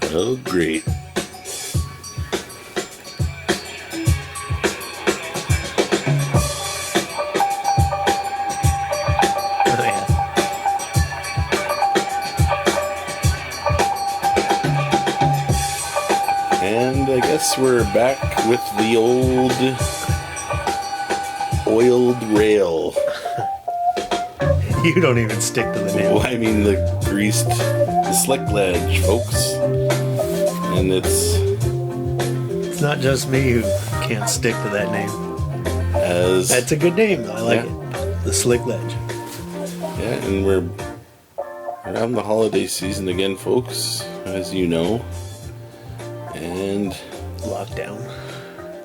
Oh, great. Oh, yeah. And I guess we're back with the old oiled rail. You don't even stick to the name. Well, I mean the greased, the slick ledge, folks. And It's not just me who can't stick to that name. as That's a good name, though. I like Yeah. it. The Slick Ledge. yeah, and we're around the holiday season again, folks, as you know. And Lockdown.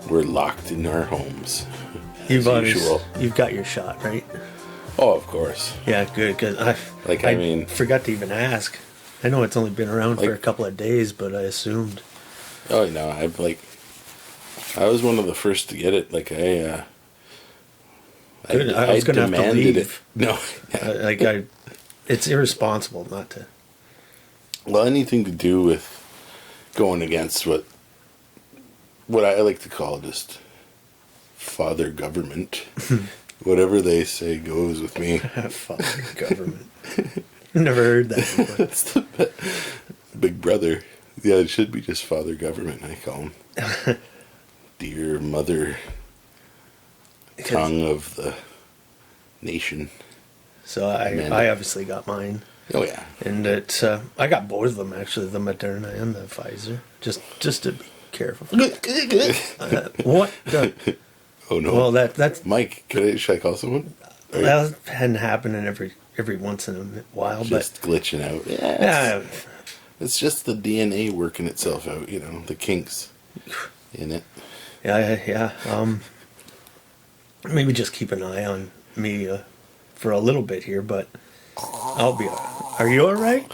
we're locked in our homes. You've usual. You've got your shot, right? Oh, of course. Yeah, good. Because I mean, forgot to even ask. I know it's only been around for Like- a couple of days, but I assumed. oh no, I was one of the first to get it. Good. I was gonna have to demanded leave. No, It's irresponsible not to. well, anything to do with going against what I like to call just father government. Whatever they say goes with me. Fuck government. Never heard that before. That's the big brother. Yeah, it should be just father government, I call him. Dear mother tongue of the nation. So I obviously got mine, Oh yeah. and I got both of them actually, the Moderna and the Pfizer, just to be careful. What? Oh no. Well, that's Mike, should I call someone? that hadn't happened every once in a while, Just glitching out. but Yeah. It's just the DNA working itself out, the kinks in it. yeah. Maybe just keep an eye on me for a little bit here, but I'll be. Are you all right?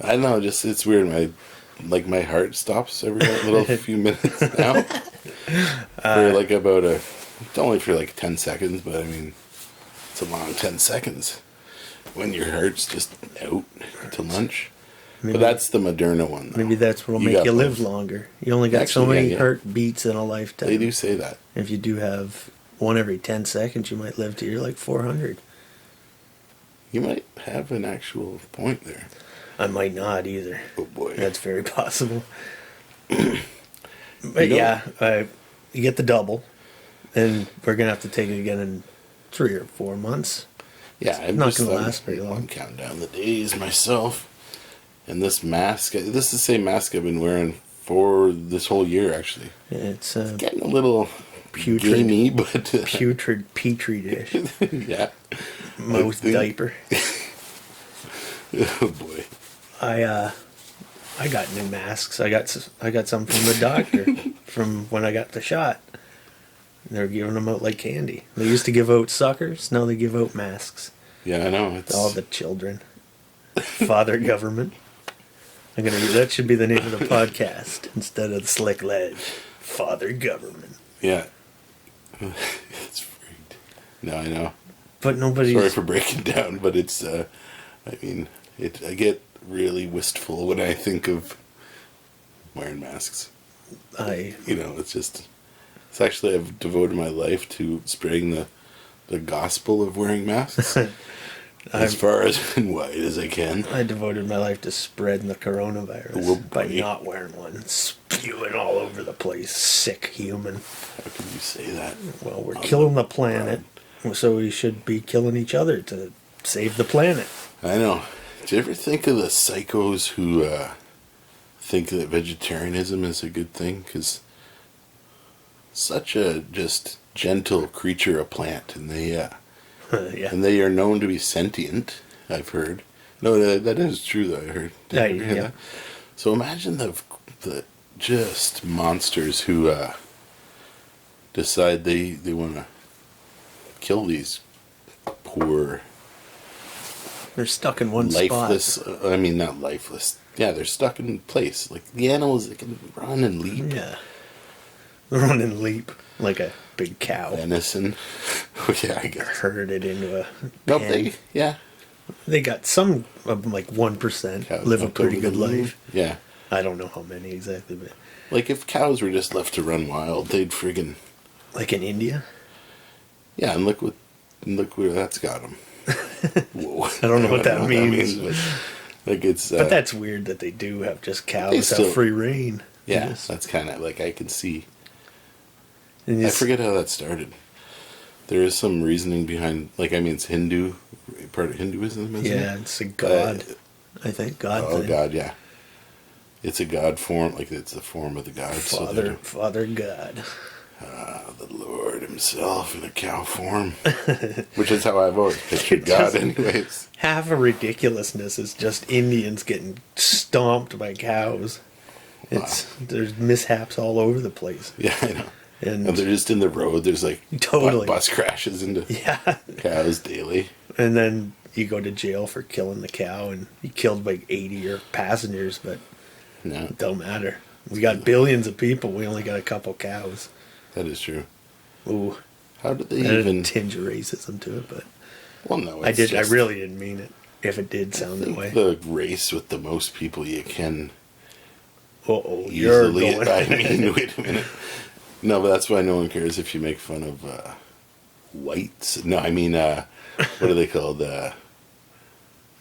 I don't know, it's weird. My heart stops every little few minutes now. For it's only for 10 seconds, but I mean, it's a long 10 seconds when your heart's just out to lunch. Maybe, But that's the Moderna one, though. maybe that's what'll make got you live both. longer. You only got so Actually, many yeah. heartbeats in a lifetime. They do say that. If you do have one every 10 seconds, you might live to you're 400. You might have an actual point there. I might not either. Oh boy. That's very possible. But You know- yeah, you get the double, and we're gonna have to take it again in 3 or 4 months. Yeah, I'm not gonna last very long. I'm counting down the days myself. And this mask, this is the same mask I've been wearing for this whole year, actually. It's Getting a little Putrid. gamey, but putrid petri dish, yeah. mouth think- diaper. Oh boy. I got new masks. I got some from the doctor from when I got the shot. They're giving them out like candy. They used to give out suckers. Now they give out masks. Yeah, I know. To all the children. Father government. That should be the name of the podcast instead of the Slick Ledge. Father government. Yeah. It's freaked. No, I know. But nobody's. Sorry for breaking down, but it's. I get really wistful when I think of wearing masks. It's actually, I've devoted my life to spreading the gospel of wearing masks as far as and wide as I can. I devoted my life to spreading the coronavirus Oh, by boy. not wearing one, spewing all over the place. Sick human. How can you say that? Well, we're killing the planet, so we should be killing each other to save the planet. I know. Do you ever think of the psychos who think that vegetarianism is a good thing? Because such a just gentle creature, a plant, and they Yeah. and they are known to be sentient. I've heard. No, that is true. Though I heard. Did you ever hear Yeah. that? So imagine the just monsters who decide they want to kill these poor They're stuck in one lifeless. spot. I mean, not lifeless. Yeah, they're stuck in place. Like the animals that can run and leap. Yeah. Run and leap like a big cow. Venison. Oh, yeah, I guess. Herded into a No, pen. yeah. They got some of them, like 1%, Cows live a jumped pretty over good the moon. life. Yeah. I don't know how many exactly, but Like, if cows were just left to run wild, they'd friggin'... like in India. Yeah, and look where that's got them. Whoa. I don't know what that means. but, like, it's... But that's weird that they do have just cows still, have free reign. Yeah, Yes. that's kind of, like, I can see... And I forget how that started. There is some reasoning behind... Like, I mean, it's Hindu... Part of Hinduism, isn't it? Yeah, it's a god. I think God. Oh, thing. God, yeah. It's a god form, like it's the form of the god. Father God. The Lord himself in a cow form. Which is how I've always pictured God anyways. Half of ridiculousness is just Indians getting stomped by cows. There's mishaps all over the place. Yeah, I know. And they're just in the road. There's like totally bus crashes into cows daily. And then you go to jail for killing the cow, and you killed like 80 of your passengers, but No, it don't matter. We got billions of people. We only got a couple cows. that is true. Ooh. How did they And even... a tinge of racism to it, but Well, no, I really didn't mean it. If it did sound that way. The race with the most people you can You're easily... going. I mean, wait a minute. No, but that's why no one cares if you make fun of whites. No, I mean, what are they called?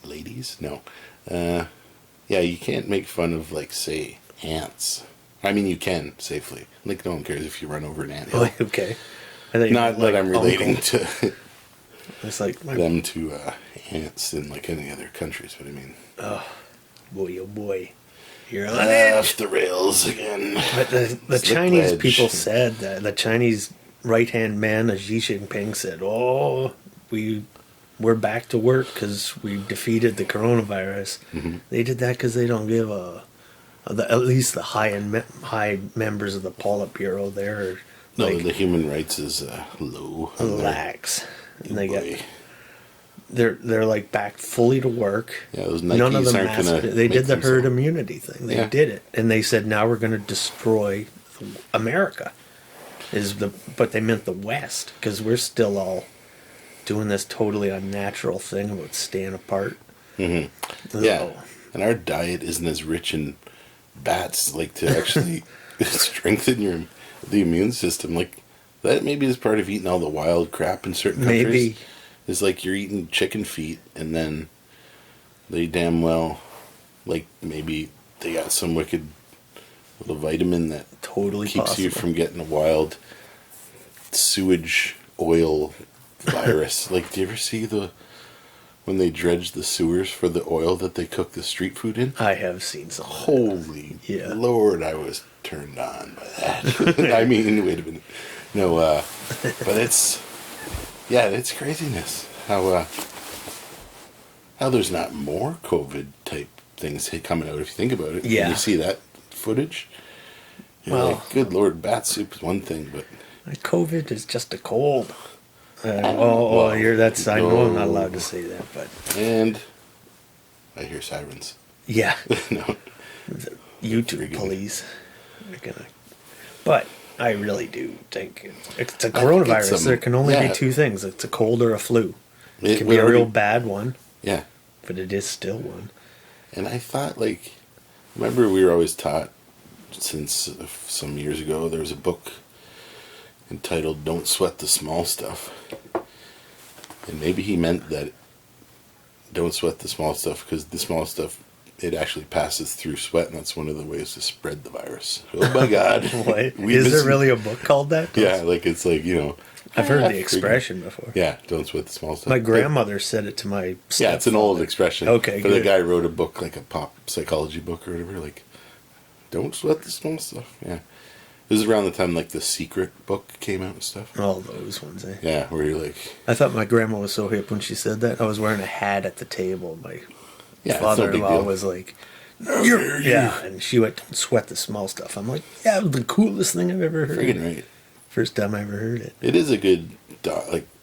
Ladies? No. Yeah, you can't make fun of, like, say, ants. I mean, you can, safely. Like, no one cares if you run over an ant. Oh, okay. I think Not that I'm relating uncle. to It's like them to ants in, like, any other countries, but I mean... boy, oh boy. You're on Off the rails again. But the Slip Chinese ledge. people said that. The Chinese right-hand man, Xi Jinping, said, we're back to work because we defeated the coronavirus. Mm-hmm. They did that because they don't give at least the high members of the Politburo there are No, like, the human rights is low. lax. And they boy. got... They're like back fully to work. Yeah, those None of Nikes them aren't gonna they make did the them herd so- immunity thing. They Yeah. did it, and they said now we're going to destroy America. But they meant the West because we're still all doing this totally unnatural thing about staying apart. Mm-hmm. Yeah, and our diet isn't as rich in bats, like to actually strengthen the immune system. Like that maybe is part of eating all the wild crap in certain countries. Maybe. It's like you're eating chicken feet, and then they damn well, like maybe they got some wicked little vitamin that Totally keeps you possible. from getting a wild sewage oil virus. Like, do you ever see when they dredge the sewers for the oil that they cook the street food in? I have seen some. Holy Yeah. Lord, I was turned on by that. I mean, wait a minute. No, but it's craziness how there's not more COVID type things coming out if you think about it. Yeah. When you see that footage. You're Well- like, good Lord, bat soup is one thing, but COVID is just a cold. I know I'm not allowed to say that, but and I hear sirens. yeah, No, YouTube Friggin- police. They're gonna, but I really do think it's a I think coronavirus. it's there can only be yeah. two things: it's a cold or a flu. It It can be a would real already- bad one, yeah. but it is still one. And I thought, like, remember we were always taught since some years ago, there was a book entitled Don't Sweat the Small Stuff. And maybe he meant that don't sweat the small stuff because the small stuff, it actually passes through sweat, and that's one of the ways to spread the virus. Oh my God. What is there really a book called that? Yeah, like it's like, you know. I've heard the friggin- expression before. Yeah, don't sweat the small stuff. My grandmother said it to my Yeah, it's an old stepfather. expression. Okay, But the good. guy wrote a book, like a pop psychology book or whatever, like, don't sweat the small stuff. Yeah. It was around the time, like, The Secret book came out and stuff. All those ones, eh? Yeah, where you're like, I thought my grandma was so hip when she said that. I was wearing a hat at the table. My yeah, it's no big father-in-law deal. was like, You're, yeah, and she went, don't sweat the small stuff. I'm like, yeah, it was the coolest thing I've ever heard. Friggin' right. First time I ever heard it. It is a good,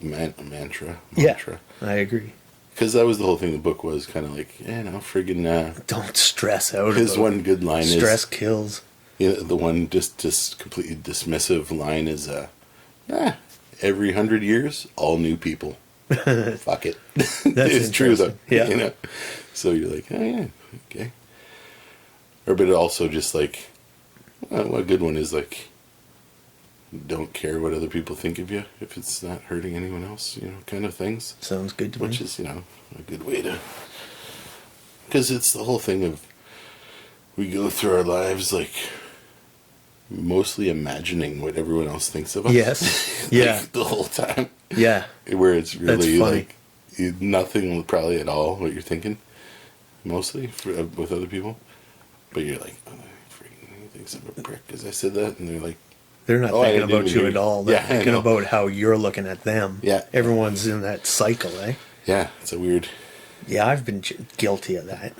mantra. Yeah, I agree. Because that was the whole thing the book was, kind of like, friggin', Don't stress out his about one good line stress kills. the one just completely dismissive line is, every 100 years, all new people. Fuck it. That's it's true though. interesting. Yeah. You know? So you're like, oh yeah, okay. but it also just like, a good one is like, don't care what other people think of you if it's not hurting anyone else, kind of things. Sounds good to me. Which is, a good way to... Because it's the whole thing of, we go through our lives, like, mostly imagining what everyone else thinks of us. Yes. Like, Yeah. The whole time. Yeah. Where it's really, That's funny. like, nothing probably at all what you're thinking, mostly, with other people. But you're like, oh, he thinks I'm a prick because I said that, and they're like, They're not thinking about you at all. They're Yeah, thinking about how you're looking at them. Yeah. Everyone's in that cycle, eh? Yeah, it's a weird... Yeah, I've been guilty of that.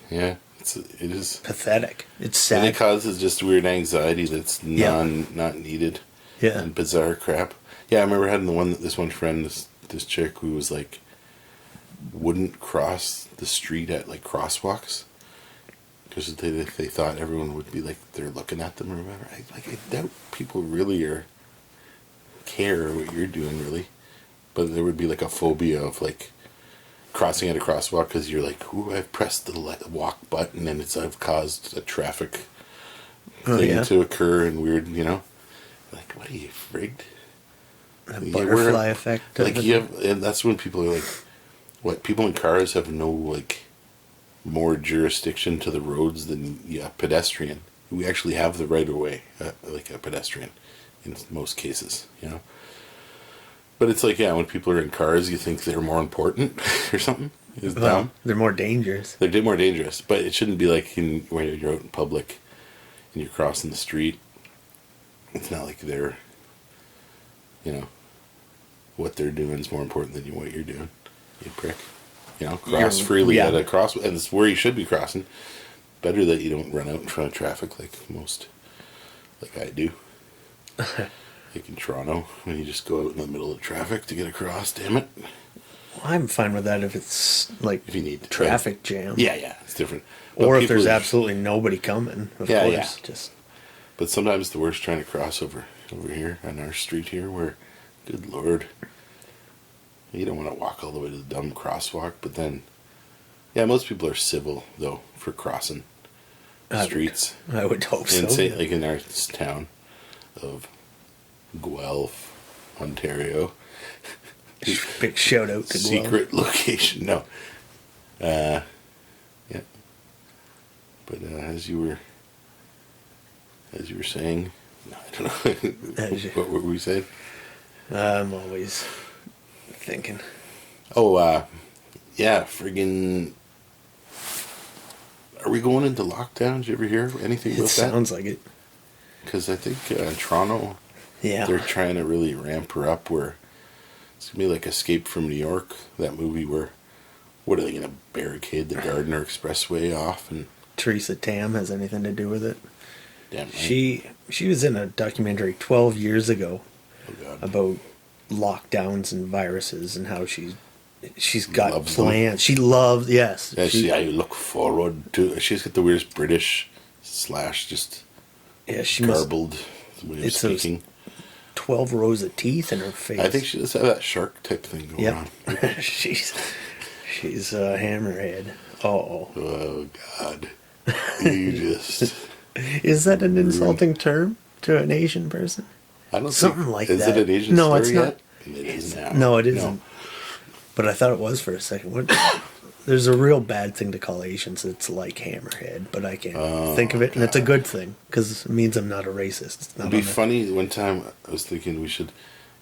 Yeah, it is... Pathetic. It's sad. And it causes just weird anxiety that's not needed. Yeah. And bizarre crap. Yeah, I remember having this one friend, this chick who was like, wouldn't cross the street at like crosswalks because they thought everyone would be like they're looking at them or whatever. I doubt people really care what you're doing really, but there would be like a phobia of like crossing at a crosswalk because you're like, ooh, I've pressed the walk button and I've caused a traffic thing to occur and weird, like, what are you, frigged? A butterfly effect. Like and that's when people are like, what, people in cars have no like more jurisdiction to the roads than a pedestrian. We actually have the right of way, like a pedestrian, in most cases, But it's like, when people are in cars, you think they're more important or something. It's dumb. They're more dangerous. They're more dangerous, but it shouldn't be like when you're out in public and you're crossing the street. It's not like they're, what they're doing is more important than what you're doing. You prick. Cross freely at a cross, and it's where you should be crossing. Better that you don't run out in front of traffic like I do. Like in Toronto, when you just go out in the middle of traffic to get across, damn it. Well, I'm fine with that if it's like if you need traffic jam. Yeah, it's different. Or if there's absolutely nobody coming, of course. Yeah. But sometimes the worst trying to cross over here on our street here, where, good Lord, you don't want to walk all the way to the dumb crosswalk. But then, most people are civil though for crossing streets. I would hope so. Like in our town of Guelph, Ontario. Big shout out to Guelph. Secret location, no. Yeah. But as you were saying, no, I don't know. What were we saying? I'm always thinking. Oh, yeah, friggin'. Are we going into lockdown? Did you ever hear anything about that? It sounds like it. Because I think in Toronto, they're trying to really ramp her up where it's going to be like Escape from New York, that movie where, what are they going to barricade the Gardiner Expressway off? And Teresa Tam has anything to do with it? Damn right. She was in a documentary 12 years ago about lockdowns and viruses and how she's got loves plans. Them. She loves, yes. Yeah, I look forward to. She's got the weirdest British / just garbled way of speaking. 12 rows of teeth in her face. I think she does have that shark type thing going on. she's a hammerhead. Oh God. You just. Is that an insulting term to an Asian person? I don't Something think, like is that. Is it an Asian no, slur it's yet? not. It is now. No, it isn't. No. But I thought it was for a second. There's a real bad thing to call Asians. It's like hammerhead, but I can't think of it, and it's a good thing because it means I'm not a racist. It'd be funny. One time I was thinking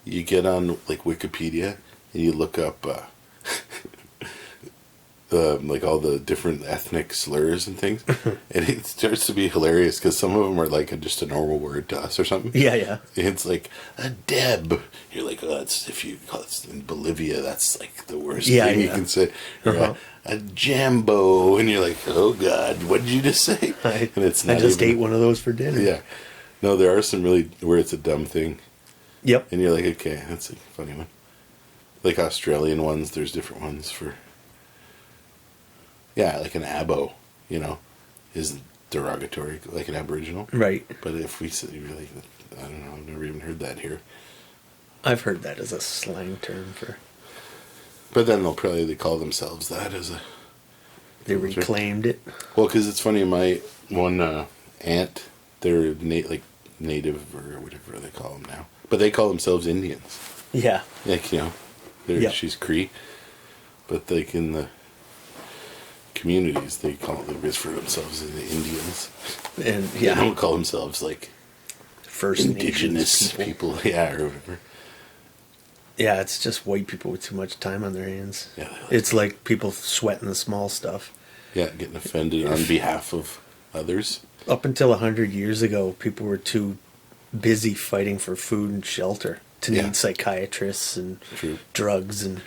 you get on like Wikipedia and you look up like all the different ethnic slurs and things, and it starts to be hilarious because some of them are like just a normal word to us or something. Yeah. It's like a Deb. You're like, oh, that's if you call it in Bolivia, that's like the worst thing you can say. Or a Jambo, and you're like, oh God, what did you just say? And it's not I just ate one of those for dinner. Yeah, no, there are some really where it's a dumb thing. Yep. And you're like, okay, that's a funny one. Like Australian ones, there's different ones for. Yeah, like an abo, is derogatory, like an Aboriginal. Right. But if we say really, I don't know, I've never even heard that here. I've heard that as a slang term for. But then they call themselves that as They reclaimed it. Well, because it's funny, my one aunt, they're native or whatever they call them now, but they call themselves Indians. Yeah. Like, she's Cree, but like in the communities, they refer themselves as the Indians. And They don't call themselves like First indigenous Nations people, yeah, or whatever. Yeah, it's just white people with too much time on their hands. Yeah, it's like people sweating the small stuff. Yeah, getting offended on behalf of others. Up until 100 years ago, people were too busy fighting for food and shelter to need psychiatrists and drugs, and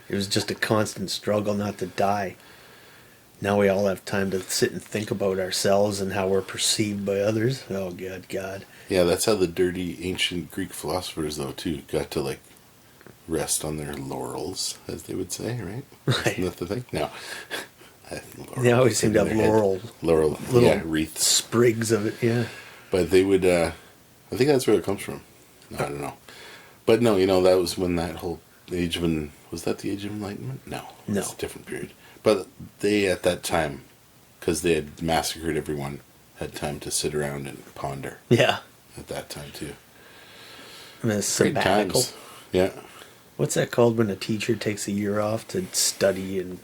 it was just a constant struggle not to die. Now we all have time to sit and think about ourselves and how we're perceived by others. Oh, good God. Yeah, that's how the dirty ancient Greek philosophers, though, too, got to, like, rest on their laurels, as they would say, right? Right. Isn't that the thing? No. They always seem to have laurel little wreaths. Sprigs of it, yeah. But they would, I think that's where it comes from. I don't know. But no, that was when that whole age of, was that the Age of Enlightenment? No. No. It's a different period. But they, at that time, because they had massacred everyone, had time to sit around and ponder. Yeah. At that time, too. Great sabbatical. Times. Yeah. What's that called when a teacher takes a year off to study and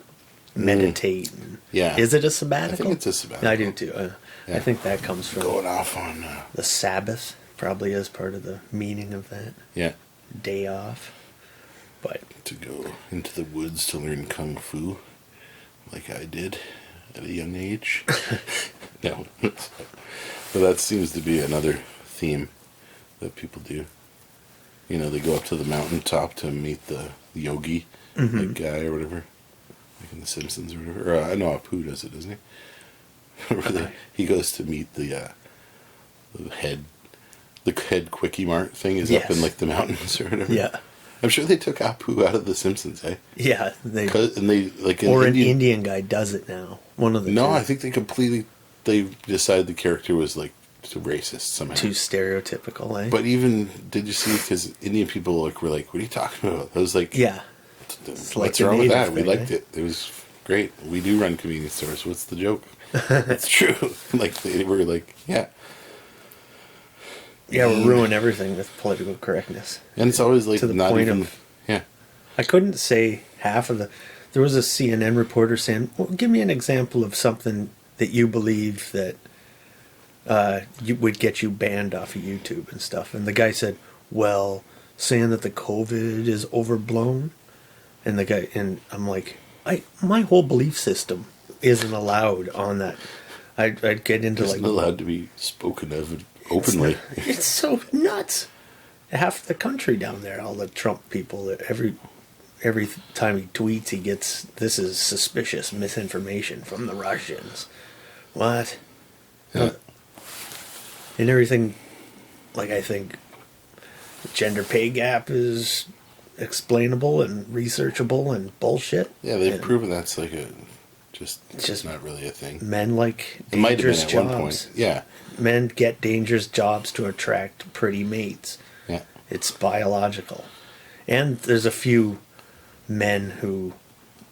meditate? Yeah. Is it a sabbatical? I think it's a sabbatical. I do too. I think that comes from going off on the Sabbath, probably as part of the meaning of that. Yeah. Day off. But to go into the woods to learn kung fu, like I did at a young age. No. But that seems to be another theme that people do. They go up to the mountaintop to meet the yogi, the guy or whatever, like in The Simpsons or whatever. Or I know Apu does it, doesn't he? He goes to meet the head Quickie Mart thing is up in like the mountains or whatever. Yeah. I'm sure they took Apu out of The Simpsons, eh? Yeah, an Indian guy does it now. One of the No, I think they decided the character was like too racist somehow. Too stereotypical, eh? But even, did you see, because Indian people were like, what are you talking about? I was like, yeah. What's wrong with that? We liked it. It was great. We do run convenience stores. What's the joke? It's true. Like, they were like, yeah. Yeah, we'll ruin everything with political correctness. And it's always like to the not point even, of, yeah. I couldn't say half of the. There was a CNN reporter saying, well, give me an example of something that you believe that you would get you banned off of YouTube and stuff. And the guy said, well, saying that the COVID is overblown. And I'm like, my whole belief system isn't allowed on that. I'd get into It's not allowed to be spoken of openly. It's so nuts. Half the country down there, all the Trump people, every time he tweets, he gets, this is suspicious misinformation from the Russians. What? Yeah. And everything, like, I think the gender pay gap is explainable and researchable and bullshit. Yeah, they've proven that's like just not really a thing. Men like it might have been dangerous at jobs. one point. Yeah. Men get dangerous jobs to attract pretty mates. Yeah. It's biological. And there's a few men who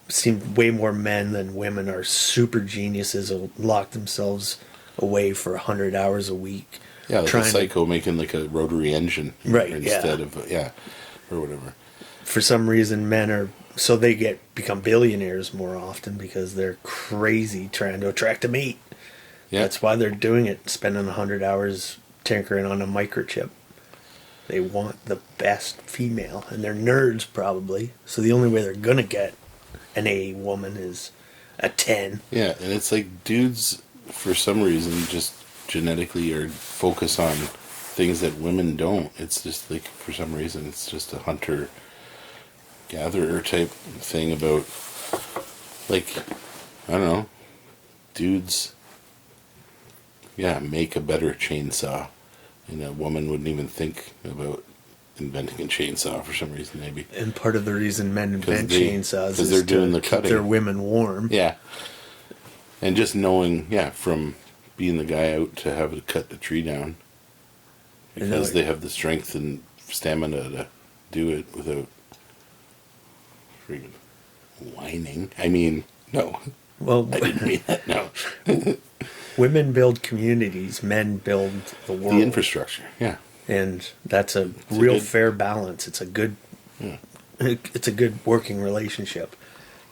seem way more men than women are super geniuses who lock themselves away for 100 hours a week. Yeah, like a psycho making like a rotary engine. Right, instead of, or whatever. For some reason, they become billionaires more often because they're crazy trying to attract a mate. Yeah. That's why they're doing it, spending 100 hours tinkering on a microchip. They want the best female, and they're nerds probably. So the only way they're going to get an A woman is a 10. Yeah, and it's like dudes, for some reason, just genetically are focused on things that women don't. It's just like, for some reason, it's just a hunter-gatherer type thing about, like, I don't know, dudes, make a better chainsaw. And a woman wouldn't even think about inventing a chainsaw for some reason, maybe. And part of the reason men invent chainsaws is they're doing to the keep cutting. their women warm. Yeah. And just knowing, from being the guy out to have to cut the tree down. Because they have the strength and stamina to do it without freaking whining. I mean, no. Well, I didn't mean that. No. women build communities, men build the world. The infrastructure. Yeah. And that's a It's real a good, fair balance. It's a good, yeah. it's a good working relationship.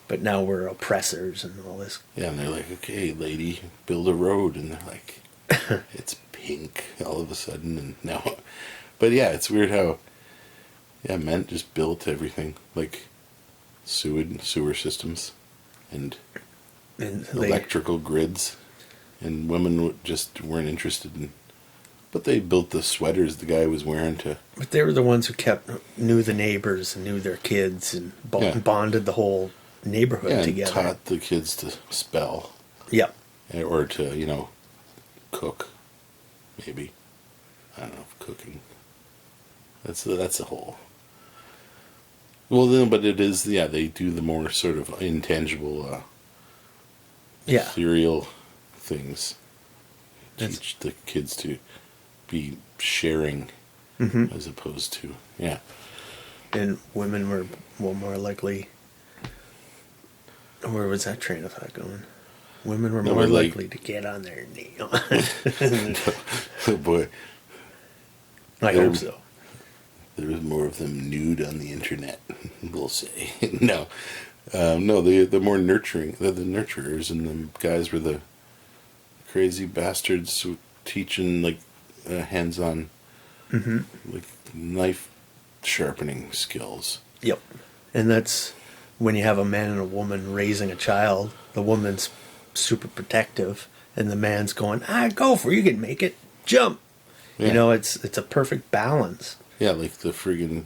But now we're oppressors and all this. Yeah, and they're like, okay, lady, build a road, and they're like, it's pink all of a sudden, and now, but yeah, it's weird how, yeah, men just built everything, like sewer systems, and And electrical grids, and women just weren't interested in, but they built the sweaters the guy was wearing to. But they were the ones who knew the neighbors and knew their kids and bonded the whole neighborhood Yeah, together. and taught the kids to spell. Yeah. Or to, cook. Maybe. I don't know if cooking. That's a whole. Well, then, but it is, yeah, they do the more sort of intangible, ethereal things. Teach the kids to be sharing as opposed to, yeah. And women were more likely. Where was that train of thought going? Women were more likely to get on their knee. Oh boy. I hope so. There was more of them nude on the internet, we'll say. No. No, they're more nurturing. They're the nurturers, and the guys were the crazy bastards teaching, like, hands-on, like, knife sharpening skills. Yep. And that's when you have a man and a woman raising a child. The woman's super protective, and the man's going, go for it, you can make it, jump. Yeah. It's a perfect balance. Yeah, like the friggin'.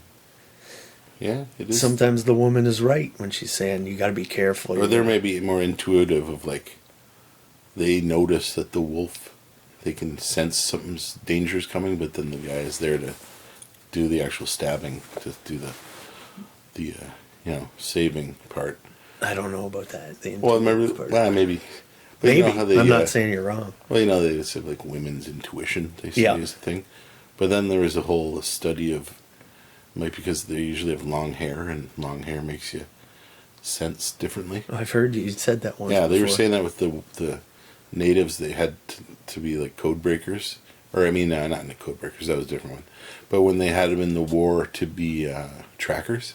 Yeah, it is. Sometimes the woman is right when she's saying you got to be careful. Or they're maybe more intuitive of, like, they notice that the wolf, they can sense something's dangerous coming, but then the guy is there to do the actual stabbing, to do the saving part. I don't know about that. Well, remember, maybe. But Maybe. You know how they, I'm not saying you're wrong. Well, they just have, like, women's intuition, they say is the thing. But then there was a whole study of, like, because they usually have long hair, and long hair makes you sense differently. I've heard you said that once. Yeah, they were before. saying that with the natives, they had to be, like, code breakers. Or, I mean, not in the code breakers, that was a different one. But when they had them in the war to be trackers,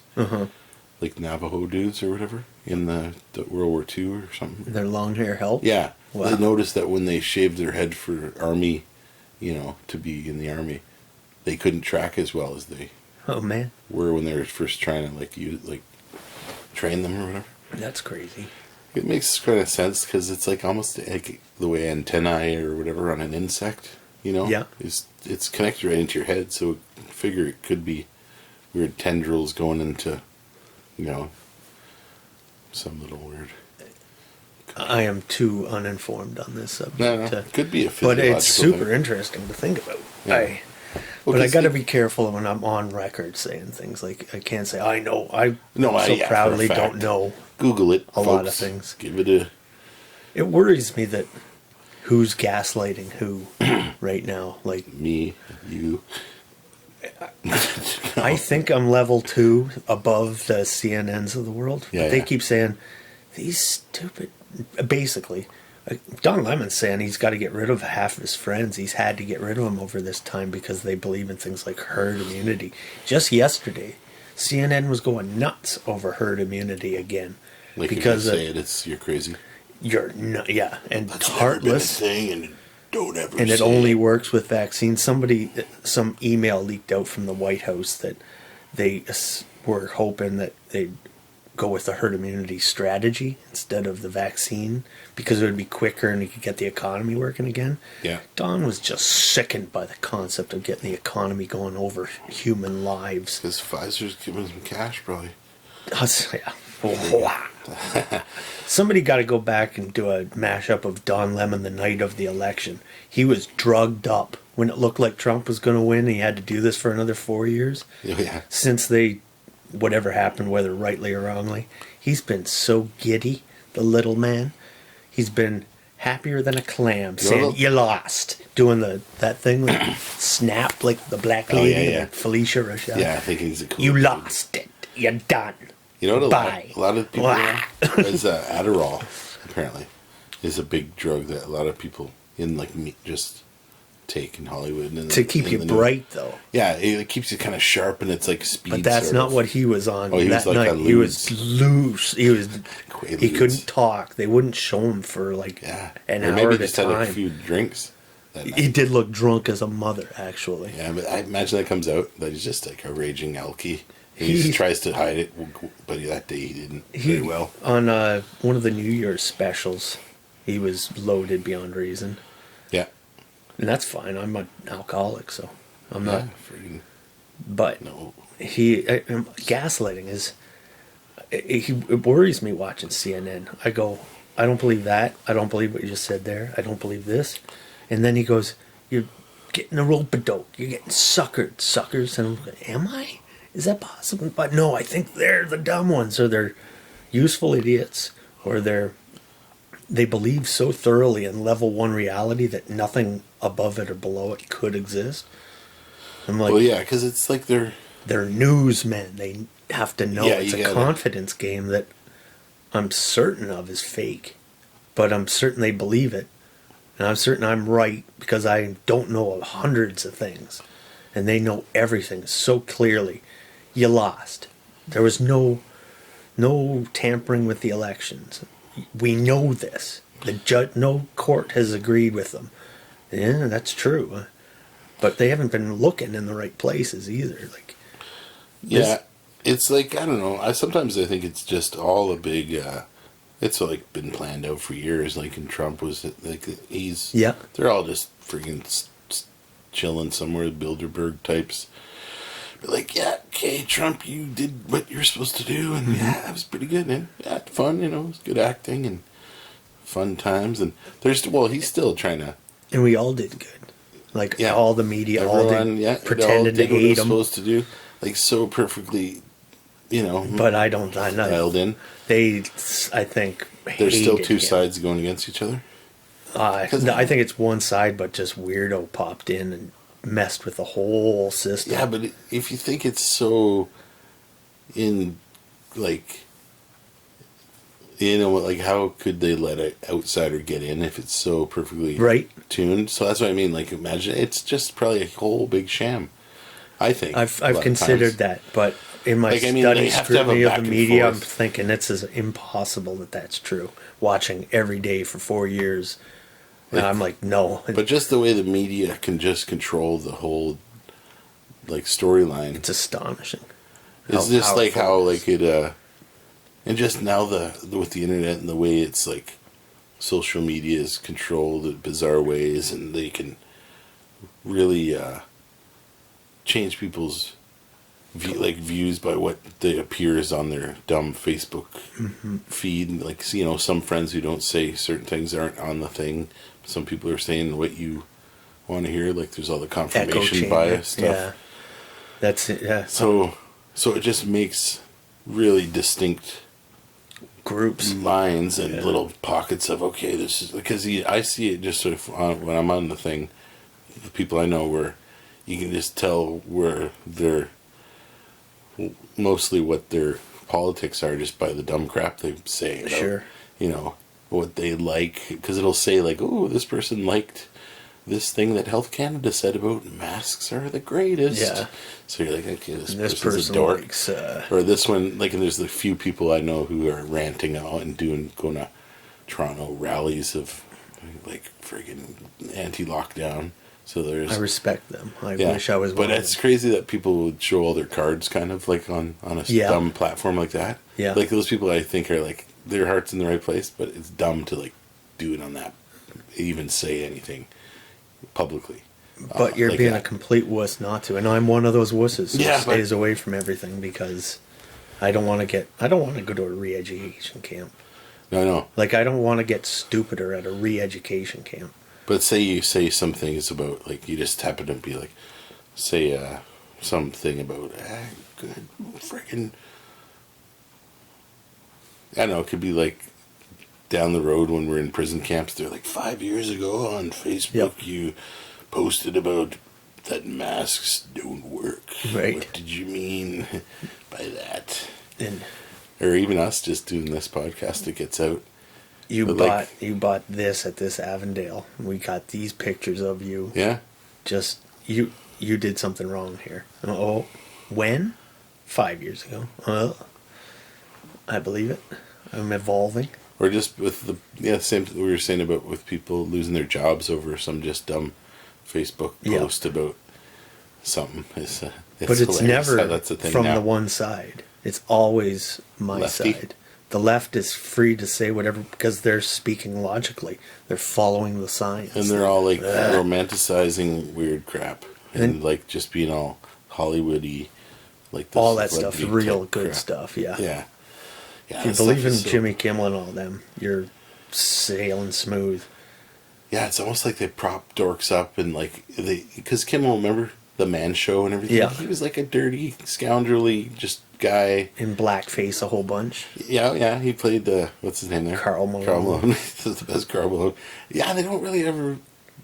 like Navajo dudes or whatever, in the World War II or something. Their long hair helped? Yeah. Wow. They noticed that when they shaved their head for army, to be in the army, they couldn't track as well as they were when they were first trying to, train them or whatever. That's crazy. It makes kind of sense because it's like almost like the way antennae or whatever on an insect, Yeah. It's connected right into your head, so I figure it could be weird tendrils going into, some little weird. I am too uninformed on this subject. No, could be a but physiological it's super thing. interesting to think about. Yeah. But I got to be careful when I'm on record saying things like I can't say I know. I proudly for a fact. don't know. Google it. A lot of things. Give it a. It worries me that who's gaslighting who right now. Like Me, you. I think I'm level 2 above the CNNs of the world. Yeah, But they yeah. keep saying these stupid. Basically, Don Lemon's saying he's got to get rid of half of his friends. He's had to get rid of them over this time because they believe in things like herd immunity. Just yesterday, CNN was going nuts over herd immunity again. Like because if you say you're crazy. You're not, yeah, and That's heartless. Never been a thing, and don't ever. And it say only works with vaccines. Some email leaked out from the White House that they were hoping that they'd go with the herd immunity strategy instead of the vaccine because it would be quicker and you could get the economy working again. Yeah. Don was just sickened by the concept of getting the economy going over human lives. Because Pfizer's giving some cash, probably. Somebody got to go back and do a mashup of Don Lemon the night of the election. He was drugged up when it looked like Trump was going to win. He had to do this for another 4 years. Yeah. Since whatever happened, whether rightly or wrongly, he's been so giddy, the little man. He's been happier than a clam, saying, you lost. Doing that thing, like, snap, like the black lady, like Felicia Rashad. Yeah, I think he's a cool You dude. lost it. You're done. You know what Bye. a lot of people is Adderall. apparently is a big drug that a lot of people in like me just take in Hollywood. And to keep you bright, though. Yeah, it keeps you kind of sharp, and it's like speed. But that's not what he was on. Oh, he that was like night. He was loose. He couldn't talk. They wouldn't show him for like an hour maybe at a just time. had a few drinks. He did look drunk as a mother, actually. Yeah, but I imagine that comes out that he's just like a raging alkie. He tries to hide it, but that day he didn't very well. On one of the New Year's specials, he was loaded beyond reason. Yeah. And that's fine. I'm an alcoholic, so I'm not. But no. Gaslighting is. It worries me watching CNN. I go, I don't believe that. I don't believe what you just said there. I don't believe this. And then he goes, you're getting a rope-a-dope. You're getting suckered, suckers. And I'm like, am I? Is that possible? But no, I think they're the dumb ones, or they're useful idiots, or they believe so thoroughly in level 1 reality that nothing above it or below it could exist. I'm like, well, yeah, because it's like they're newsmen. They have to know it's a gotta, confidence game that I'm certain of is fake, but I'm certain they believe it, and I'm certain I'm right because I don't know hundreds of things, and they know everything so clearly. You lost. There was no tampering with the elections. We know this. The judge, no court has agreed with them. Yeah, that's true. But they haven't been looking in the right places either. Like, it's like, I don't know. Sometimes I think it's just all a big. It's like been planned out for years. Like, and Trump was like they're all just freaking chilling somewhere, Bilderberg types. But like, yeah, okay, Trump, you did what you're supposed to do, and yeah, that was pretty good, man. Yeah, fun, it was good acting and fun times, and he's still trying to. And we all did good. Like, all the media, pretended to hate him. What they're supposed to do, like, so perfectly, But I know. Dialed in. I think, there's still two sides going against each other. I think it's one side, but just weirdo popped in and messed with the whole system. Yeah, but if you think it's so how could they let an outsider get in if it's so perfectly tuned? So that's what I mean. Like, imagine it's just probably a whole big sham. I think I've considered that, but in my scrutiny of the media, I'm thinking it's impossible that that's true. Watching every day for 4 years. And I'm like, no. But just the way the media can just control the whole, storyline. It's astonishing. It's just like how, it, and just now with the internet and the way it's, social media is controlled in bizarre ways, and they can really change people's views by what appears on their dumb Facebook feed. Like, some friends who don't say certain things aren't on the thing. Some people are saying what you want to hear. Like, there's all the confirmation bias stuff. Yeah, that's it. Yeah. So it just makes really distinct groups, lines, and little pockets of this is because I see it just sort of when I'm on the thing. The people I know where you can just tell where they're mostly what their politics are just by the dumb crap they say. Sure. What they like, because it'll say oh, this person liked this thing that Health Canada said about masks are the greatest. Yeah. So you're like, okay, this person's a dork. Likes, or this one, and there's a few people I know who are ranting out and going to Toronto rallies of friggin' anti-lockdown. So I respect them. I wish I was one. But it's crazy that people would show all their cards kind of on a dumb platform like that. Yeah. Those people I think are their heart's in the right place, but it's dumb to do it on that, even say anything publicly. But you're being a complete wuss not to, and I'm one of those wusses who stays away from everything because I don't want to go to a re-education camp. No. I don't want to get stupider at a re-education camp. But say you say some things about, you just happen to be say something about, good friggin', I don't know, it could be down the road when we're in prison camps, they're 5 years ago on Facebook, you posted about that masks don't work. Right. What did you mean by that? Or even us just doing this podcast, it gets out. You But, bought like, you bought this at this Avondale. We got these pictures of you. yeah. Just you did something wrong here. Oh, when? 5 years ago. Well, I believe it. I'm evolving. Or just with same thing we were saying about with people losing their jobs over some just dumb Facebook post about something. But it's never that's the thing from now. the one side. It's always my Lefty. side. The left is free to say whatever because they're speaking logically. They're following the science. And they're all like romanticizing weird crap and like just being all Hollywoody, like this all that stuff's celebrity real type good crap. stuff. Yeah. Yeah. If you that believe stuff in is so- Jimmy Kimmel and all them, you're sailing smooth. Yeah, it's almost like they prop dorks up and like because Kimmel, remember the Man Show and everything. Yeah. He was like a dirty, scoundrelly, just guy. In blackface a whole bunch. Yeah. He played what's his name there? Carl Malone. Carl Malone. That's the best Carl Malone. Yeah, they don't really ever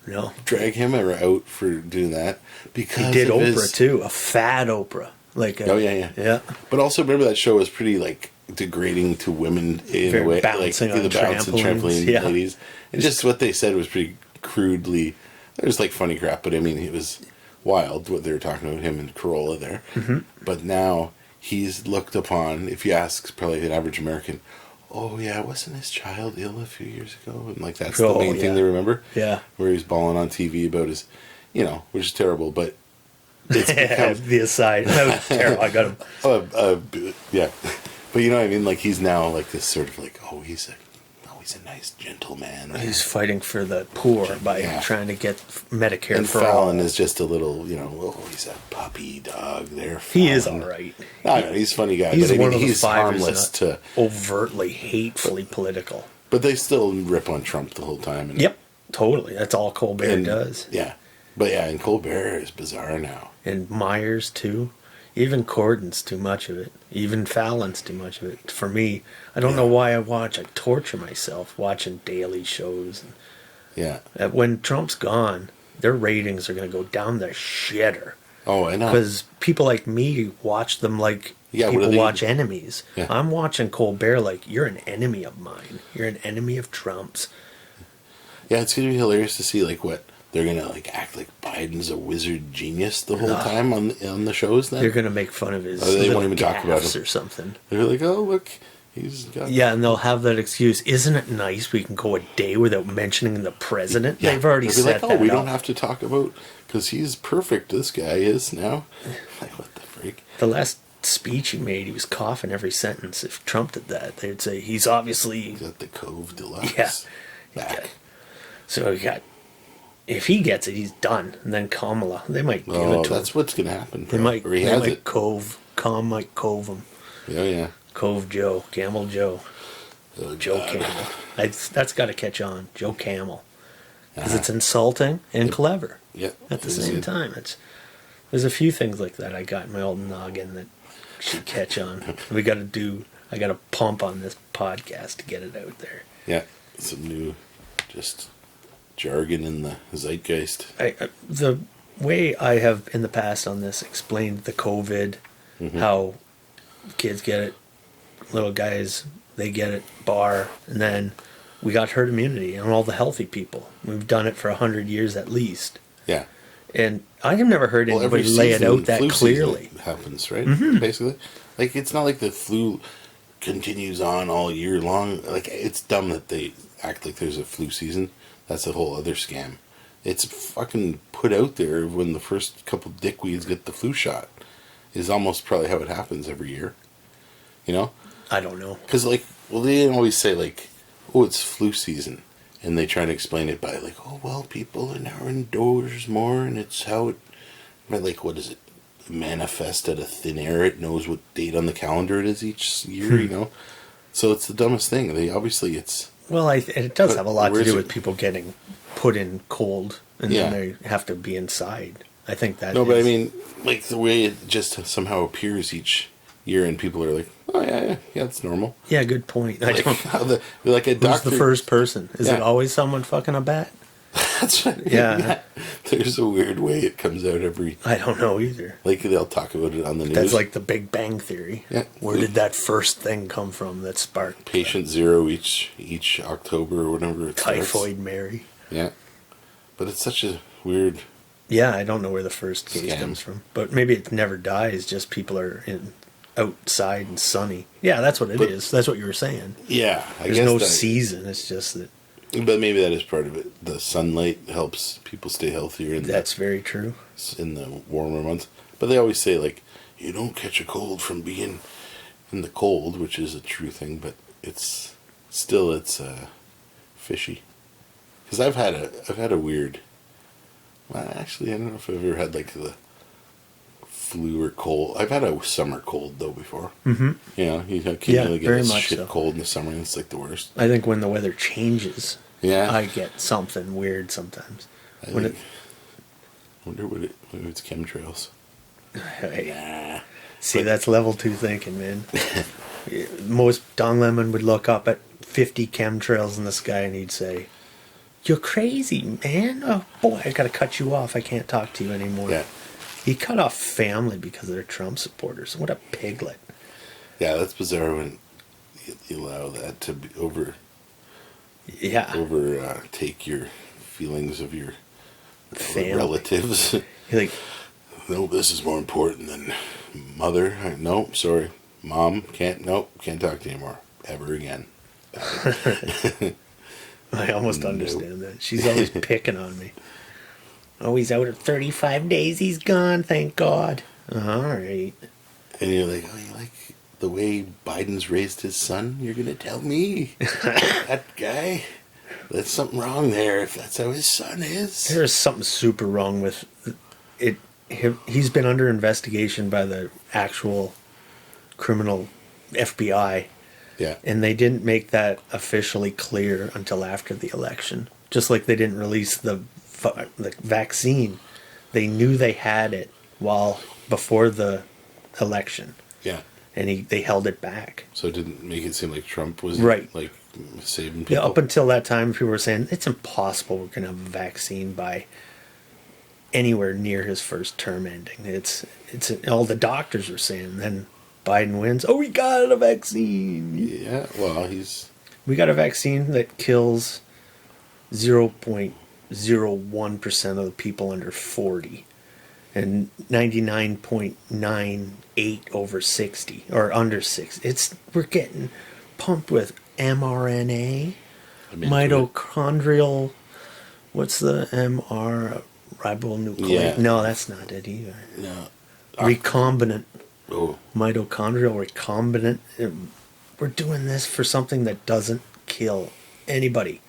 No. drag him ever out for doing that because He did of Oprah his- too, a fad Oprah. Oh yeah. Yeah. But also remember that show was pretty like degrading to women in Very a way, bouncing like on the bouncing trampolines, trampoline yeah. ladies, and just what they said was pretty crudely. There's like funny crap, but I mean it was wild what they were talking about him and Corolla there. Mm-hmm. But now he's looked upon. If you ask probably an average American, oh yeah, wasn't his child ill a few years ago? And like that's the main thing they remember. Yeah. Where he's bawling on TV about his, which is terrible, but. It's become, the aside. That was terrible. I got him. yeah, but you know what I mean. Like he's now like this sort of like he's a nice gentleman. He's fighting for the poor by trying to get Medicare and for Fallon all. is just a little he's a puppy dog there. He is Fallon. all right. I know, he's a funny guy. He's but one of he's the five harmless to. Overtly, hatefully political. But they still rip on Trump the whole time. And, Yep, totally. That's all Colbert does. Yeah, but and Colbert is bizarre now. And Myers too. Even Corden's too much of it. Even Fallon's too much of it. For me, I don't know why I watch. I torture myself watching daily shows. Yeah. When Trump's gone, their ratings are going to go down the shitter. Oh, I know. Because people like me watch them like people watch enemies. Yeah. I'm watching Colbert like, you're an enemy of mine. You're an enemy of Trump's. Yeah, it's going to be hilarious to see like what they're going to like act like Biden's a wizard genius the whole time on the shows. Then they're going to make fun of his they little won't even talk about gaffes him or something. They're like, oh look, he's got And they'll have that excuse. Isn't it nice we can go a day without mentioning the president? Yeah. They've already They'll be said like, that. we don't have to talk about because he's perfect. This guy is now. Like what the freak? The last speech he made, he was coughing every sentence. If Trump did that, they'd say he's obviously He's got the Cove Deluxe. Yeah. Back. So he got. If he gets it, he's done. And then Kamala, they might give it to that's him. what's gonna happen. They might. Or he They has might it. cove. Com might cove him. Yeah. Cove Joe, Camel Joe, Oh, Joe God. Camel. That's got to catch on, Joe Camel, because it's insulting and clever Yeah. at the same time. There's a few things like that I got in my old noggin that should catch on. I got to pump on this podcast to get it out there. Yeah. Some new, just jargon in the zeitgeist. The way I have in the past on this explained the COVID, how kids get it, little guys, they get it, and then we got herd immunity and all the healthy people. We've done it for 100 years at least. Yeah. And I have never heard anybody lay it out that flu clearly. season happens, right? Basically. Like, it's not like the flu continues on all year long. Like, it's dumb that they act like there's a flu season. That's a whole other scam. It's fucking put out there when the first couple dickweeds get the flu shot. Is almost probably how it happens every year. You know? I don't know. Because, like, they always say, like, oh, it's flu season. And they try to explain it by, like, oh, well, people are now indoors more, and it's how it... But, like, what is it? Manifest out of thin air. It knows what date on the calendar it is each year, you know? So it's the dumbest thing. Obviously, it's... Well, it does have a lot to do it? with people getting put in cold, and then they have to be inside. I think that. No, but I mean, like the way it just somehow appears each year, and people are like, "Oh yeah, it's normal." Yeah, good point. I Like don't. how like a Who's doctor. the first person? Is it Yeah. always someone fucking a bat? That's right. Yeah. There's a weird way it comes out every... I don't know either. Like, they'll talk about it on the news. That's like the Big Bang Theory. Yeah. Where did that first thing come from that sparked Patient zero each October or whatever it starts. Typhoid Mary? Yeah. But it's such a weird... Yeah, I don't know where the first case Scam. comes from. But maybe it never dies, just people are outside and sunny. Yeah, that's what it is. That's what you were saying. Yeah. There's no season. It's just that... But maybe that is part of it. The sunlight helps people stay healthier. That's very true. In the warmer months. But they always say, like, you don't catch a cold from being in the cold, which is a true thing, but it's fishy. Because I've had a weird... Well, actually, I don't know if I've ever had, like, the flu or cold. I've had a summer cold, though, before. Mm-hmm. You know, you occasionally get very this much shit so. cold in the summer, and it's, like, the worst. I think when the weather changes, Yeah. I get something weird sometimes. I When wonder what it's chemtrails. Hey, see, that's level 2 thinking, man. Most Don Lemon would look up at 50 chemtrails in the sky and he'd say, "You're crazy, man. Oh, boy, I gotta cut you off. I can't talk to you anymore." Yeah. He cut off family because they're Trump supporters. What a piglet. Yeah, that's bizarre when you allow that to be Yeah. take your feelings of your Family. relatives. You're like, No, this is more important than mother. No, sorry. Mom, can't talk to you anymore. Ever again. I almost understand that. She's always picking on me. Oh, he's out at 35 days. He's gone, thank God. All right. And you're like, oh, you like the way Biden's raised his son? You're going to tell me? That guy? There's something wrong there if that's how his son is. There is something super wrong with it. He's been under investigation by the actual criminal FBI. Yeah. And they didn't make that officially clear until after the election. Just like they didn't release the vaccine. They knew they had it before the election. Yeah. And they held it back. So it didn't make it seem like Trump was Right. like saving people. Yeah, up until that time, people were saying it's impossible we're going to have a vaccine by anywhere near his first term ending. It's all the doctors were saying. Then Biden wins. Oh, we got a vaccine. Yeah, well, We got a vaccine that kills 0.01% of the people under 40 and 99.98 over 60 or under 60. We're getting pumped with mRNA, mitochondrial. What's the MR ribonucleic? Yeah. No, that's not it either. no. Recombinant. Oh, Mitochondrial recombinant. We're doing this for something that doesn't kill anybody.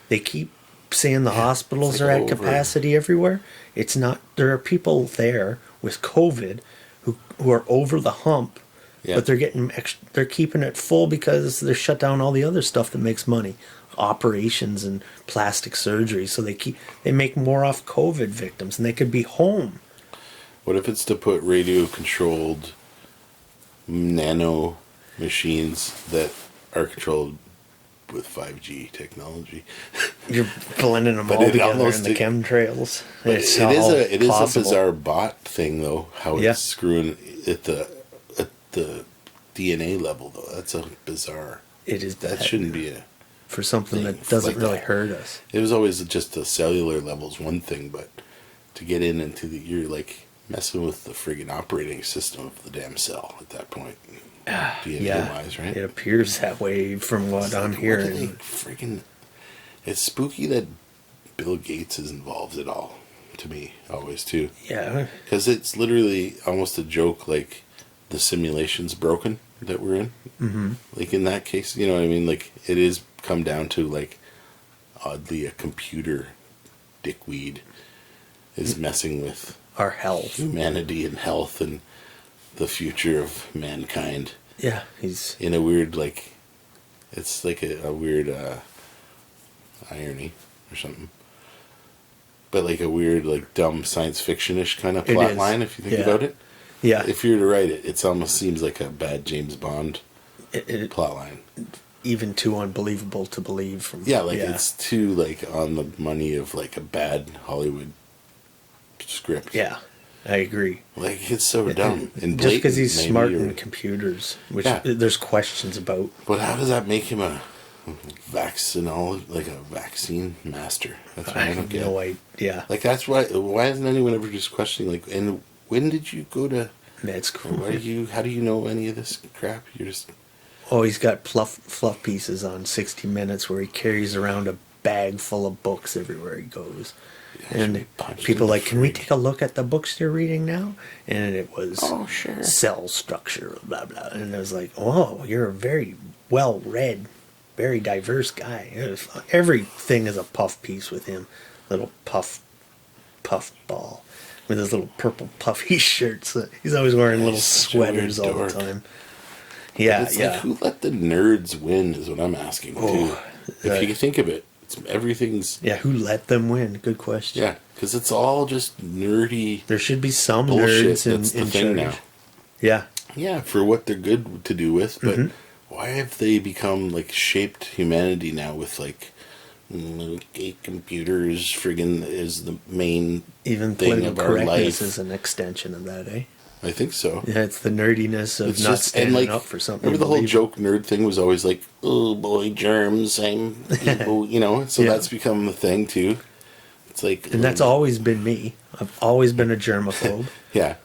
They keep saying the hospitals it's are like at capacity everywhere. It's not. There are people there with COVID who are over the hump, Yeah. but they're keeping it full because they're shut down all the other stuff that makes money, operations and plastic surgery. So they make more off COVID victims, and they could be home. what if it's to put radio-controlled nano machines that are controlled with 5G technology? You're blending them But all it together almost- in the chemtrails. But It's it is all a possible. bizarre bot thing though. How Yeah. it's screwing at the DNA level though. That's a bizarre. It is That bad shouldn't be a. for something thing that doesn't like really that. hurt us. It was always just the cellular level is one thing, but to get into you're like messing with the friggin' operating system of the damn cell at that point. DNA wise, right? It appears that way from what It's I'm like, hearing. what do they friggin'? It's spooky that Bill Gates is involved at all. To me, always too. Yeah, Because it's literally almost a joke, like the simulation's broken that we're in. mm-hmm. Like in that case, you know what I mean? Like it is come down to like oddly a computer dickweed is messing with our health. humanity and health and the future of mankind Yeah, he's in a weird like it's like a weird irony or something. But like a weird, like dumb science fiction-ish kind of It plot is. line, if you think Yeah. about it. yeah. If you were to write it, it almost seems like a bad James Bond It plot line. even too unbelievable to believe. From Yeah, like it's too like on the money of like a bad Hollywood script. Yeah, I agree. Like, it's so dumb. And Just because he's blatant, smart maybe, in or- computers, which Yeah. there's questions about. But how does that make him a like a vaccine master? That's what I I don't have get. no idea. Like, that's why isn't anyone ever just questioning, like, and when did you go to, That's or cool. how do you know any of this crap? You're just, Oh, he's got fluff pieces on 60 Minutes where he carries around a bag full of books everywhere he goes. And punched people in the like, can we frig. take a look at the books you're reading now? And it was Oh, sure. cell structure, blah, blah. And I was like, oh, you're a very well-read, very diverse guy. Everything is a puff piece with him. Little puff ball with his little purple puffy shirts. He's always wearing little He's such a weird sweaters all the dork. time. Yeah, it's yeah. like, who let the nerds win is what I'm asking, too. Oh, If you think of it, everything's, Yeah, who let them win? Good question. yeah, because it's all just nerdy There should be some bullshit. nerds That's the in thing charge. now. Yeah. Yeah, for what they're good to do with, but Mm-hmm. why have they become, like, shaped humanity now with, like, computers friggin' is the main Even thing political of our correctness life? is an extension of that, eh? I think so. Yeah, it's the nerdiness of It's not just, standing and like, up for something. remember the you whole believe joke nerd thing was always like, oh boy, germs, I'm people, you know, so Yeah. that's become the thing too. It's like, in. And that's always been me. I've always been a germaphobe. yeah,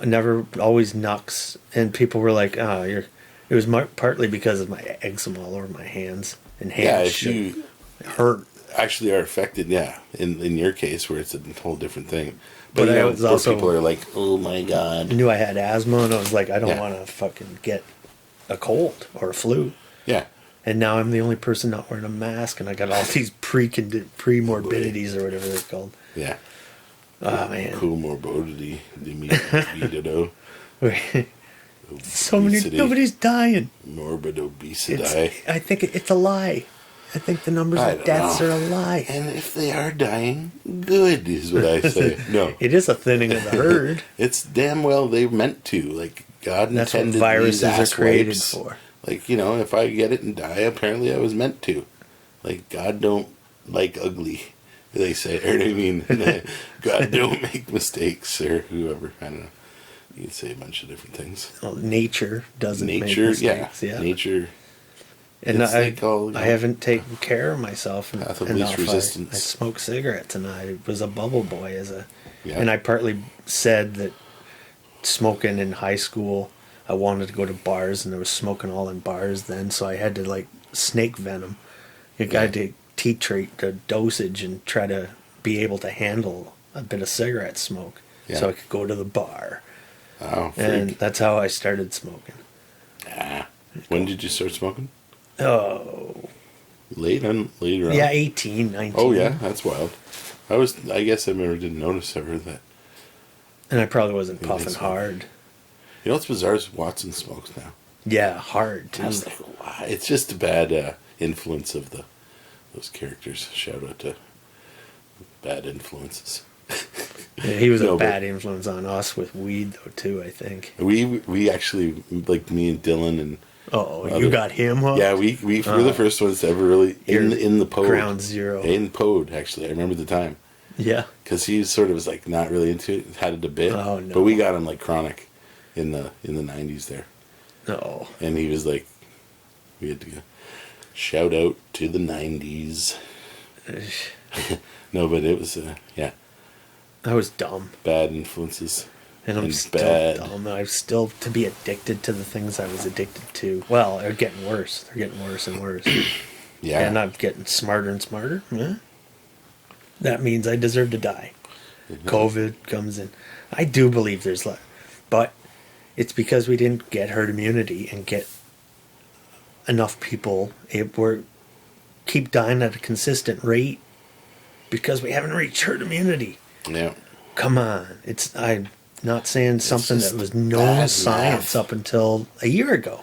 Never, always nux. And people were like, oh, you're. It was partly because of my eczema all over my hands. And hands yeah. If should you hurt. actually are affected, yeah, in your case where it's a whole different thing. But you I know, was where also- people are like, oh my I god, knew I had asthma, and I was like, I don't Yeah. want to fucking get a cold or a flu. yeah. And now I'm the only person not wearing a mask, and I got all these pre-morbidities or whatever they're called. Yeah. Oh man, Comorbidity. Libido. so many, Obesity. nobody's dying. Morbid obesity. I think it's a lie. I think the numbers I of don't deaths know. are a lie. And if they are dying, good is what I say. No. It is a thinning of the herd. It's damn well they meant to. Like, God That's what intended viruses these ass are created wipes. for. Like, you know, if I get it and die, apparently I was meant to. Like, God don't like ugly, they say. Or I mean, God don't make mistakes, or whoever. I don't know. You can say a bunch of different things. Well, nature doesn't make Nature, mistakes. yeah. Nature. And It's I, like all, you I know, haven't taken care of myself path of enough. least resistance. I smoked cigarettes and I was a bubble boy Yeah. and I partly said that smoking in high school, I wanted to go to bars and I was smoking all in bars then, so I had to like snake venom. You got to titrate the dosage and try to be able to handle a bit of cigarette smoke so Yeah. I could go to the bar. Oh, And freak. that's how I started smoking. When did you start smoking? Oh, Later on. yeah, 18, 19. Oh yeah, that's wild. I guess I never did notice ever that. And I probably wasn't Yeah, puffing that's hard. You know what's bizarre is Watson smokes now. Yeah, hard too. I was like, wow. It's just a bad influence of those characters. Shout out to bad influences. Yeah, he was No, a but- bad influence on us with weed though too, I think. We actually, like me and Dylan and Oh, Other- you got him hooked? yeah, we were the first ones to ever really You're in the pod. ground zero. In pod, actually, I remember the time Yeah. because he sort of was like not really into it, had it a bit. Oh, no. But we got him like chronic in the '90s there, No. and he was like, we had to go shout out to the '90s. No, but it was yeah, I was dumb. bad influences. And I'm And still bad. dumb. I'm still to be addicted to the things I was addicted to. Well, they're getting worse. They're getting worse and worse. Yeah, And I'm getting smarter and smarter. Yeah. That means I deserve to die. COVID comes in. I do believe there's life. But it's because we didn't get herd immunity and get enough people. We're keep dying at a consistent rate because we haven't reached herd immunity. yeah. Come on. I'm not saying something just that was known bad science math. up until a year ago.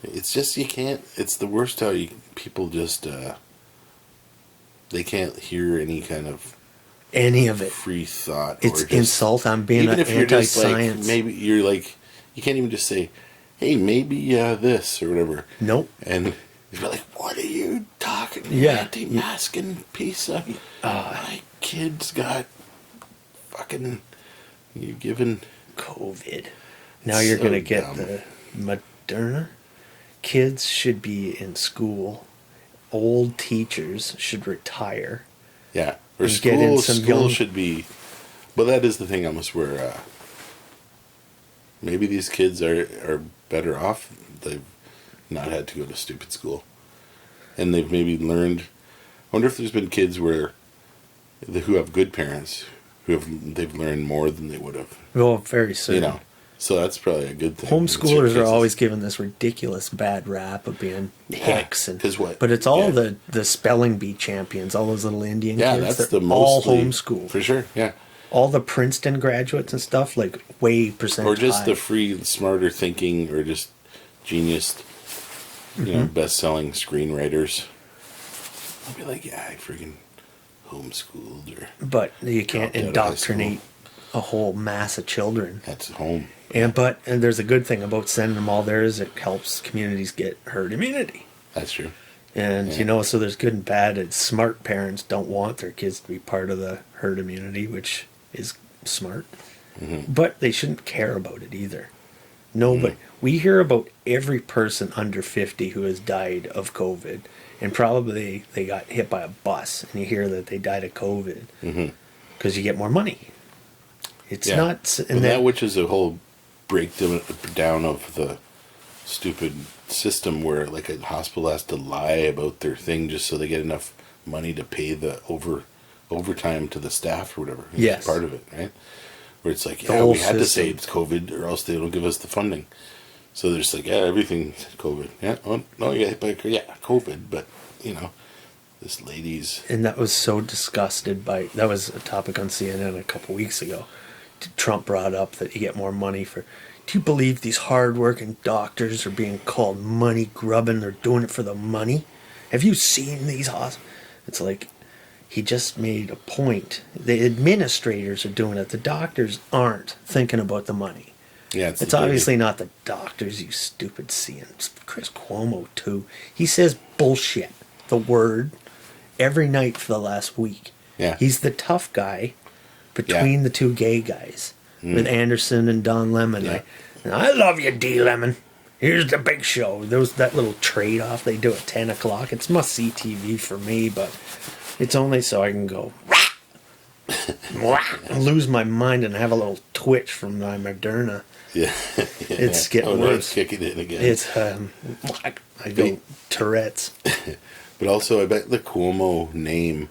It's just you can't. It's the worst how people just they can't hear any kind of Any of it. free thought. It's or just, insult on being even an if you're just like anti-science. maybe you're like you can't even just say, "Hey, maybe this" or whatever. Nope. And you're like, "What are you talking? Yeah. Anti-masking piece of my kid's got fucking You're given COVID. Now you're going to get dumb. the Moderna. Kids should be in school. Old teachers should retire. Yeah. Or And get in some school young- should be. But that is the thing almost where maybe these kids are better off. They've not had to go to stupid school. And they've maybe learned. I wonder if there's been kids who have good parents they've learned more than they would have. Well, very soon. You know. So that's probably a good thing. in certain Homeschoolers are cases. always given this ridiculous bad rap of being hicks, and 'cause what? But it's all Yeah. the spelling bee champions, all those little Indian Yeah, kids. that's they're the all mostly homeschooled. for sure. Yeah. All the Princeton graduates and stuff, like way percent Or just high. the free, smarter thinking, or just genius, Mm-hmm. best-selling screenwriters. I'll be like, yeah, I friggin' homeschooled, or But you can't Dropped out of high indoctrinate a whole mass of children. that's home. And there's a good thing about sending them all there is it helps communities get herd immunity. That's true. And Yeah. so there's good and bad. And smart parents don't want their kids to be part of the herd immunity, which is smart. Mm-hmm. But they shouldn't care about it either. Nobody. We hear about every person under 50 who has died of COVID, and probably they got hit by a bus, and you hear that they died of COVID because you get more money. It's Yeah. not, And and that which is a whole breakdown of the stupid system where like a hospital has to lie about their thing just so they get enough money to pay the overtime to the staff or whatever. It's Yes. part of it, right? Where it's like, The yeah, whole we had to say system. it's COVID or else they don't give us the funding. So they're just like, yeah, everything's COVID. Yeah, oh, no, yeah, but yeah, COVID, but this lady's. And that was so disgusted by, that was a topic on CNN a couple weeks ago. Trump brought up that you get more money for, do you believe these hardworking doctors are being called money grubbing? They're doing it for the money? Have you seen these hospitals? It's like, he just made a point. The administrators are doing it. The doctors aren't thinking about the money. Yeah, It's obviously not the doctors, you stupid seeing. Chris Cuomo, too. He says bullshit, the word, every night for the last week. Yeah. He's the tough guy between the two gay guys, with Anderson and Don Lemon. Yeah. And I love you, D. Lemon. Here's the big show. That little trade-off they do at 10 o'clock. It's must-see TV for me, but it's only so I can go and lose my mind and have a little twitch from my Moderna. Yeah. It's getting now worse. it's kicking in again. It's I go Tourette's. But also, I bet the Cuomo name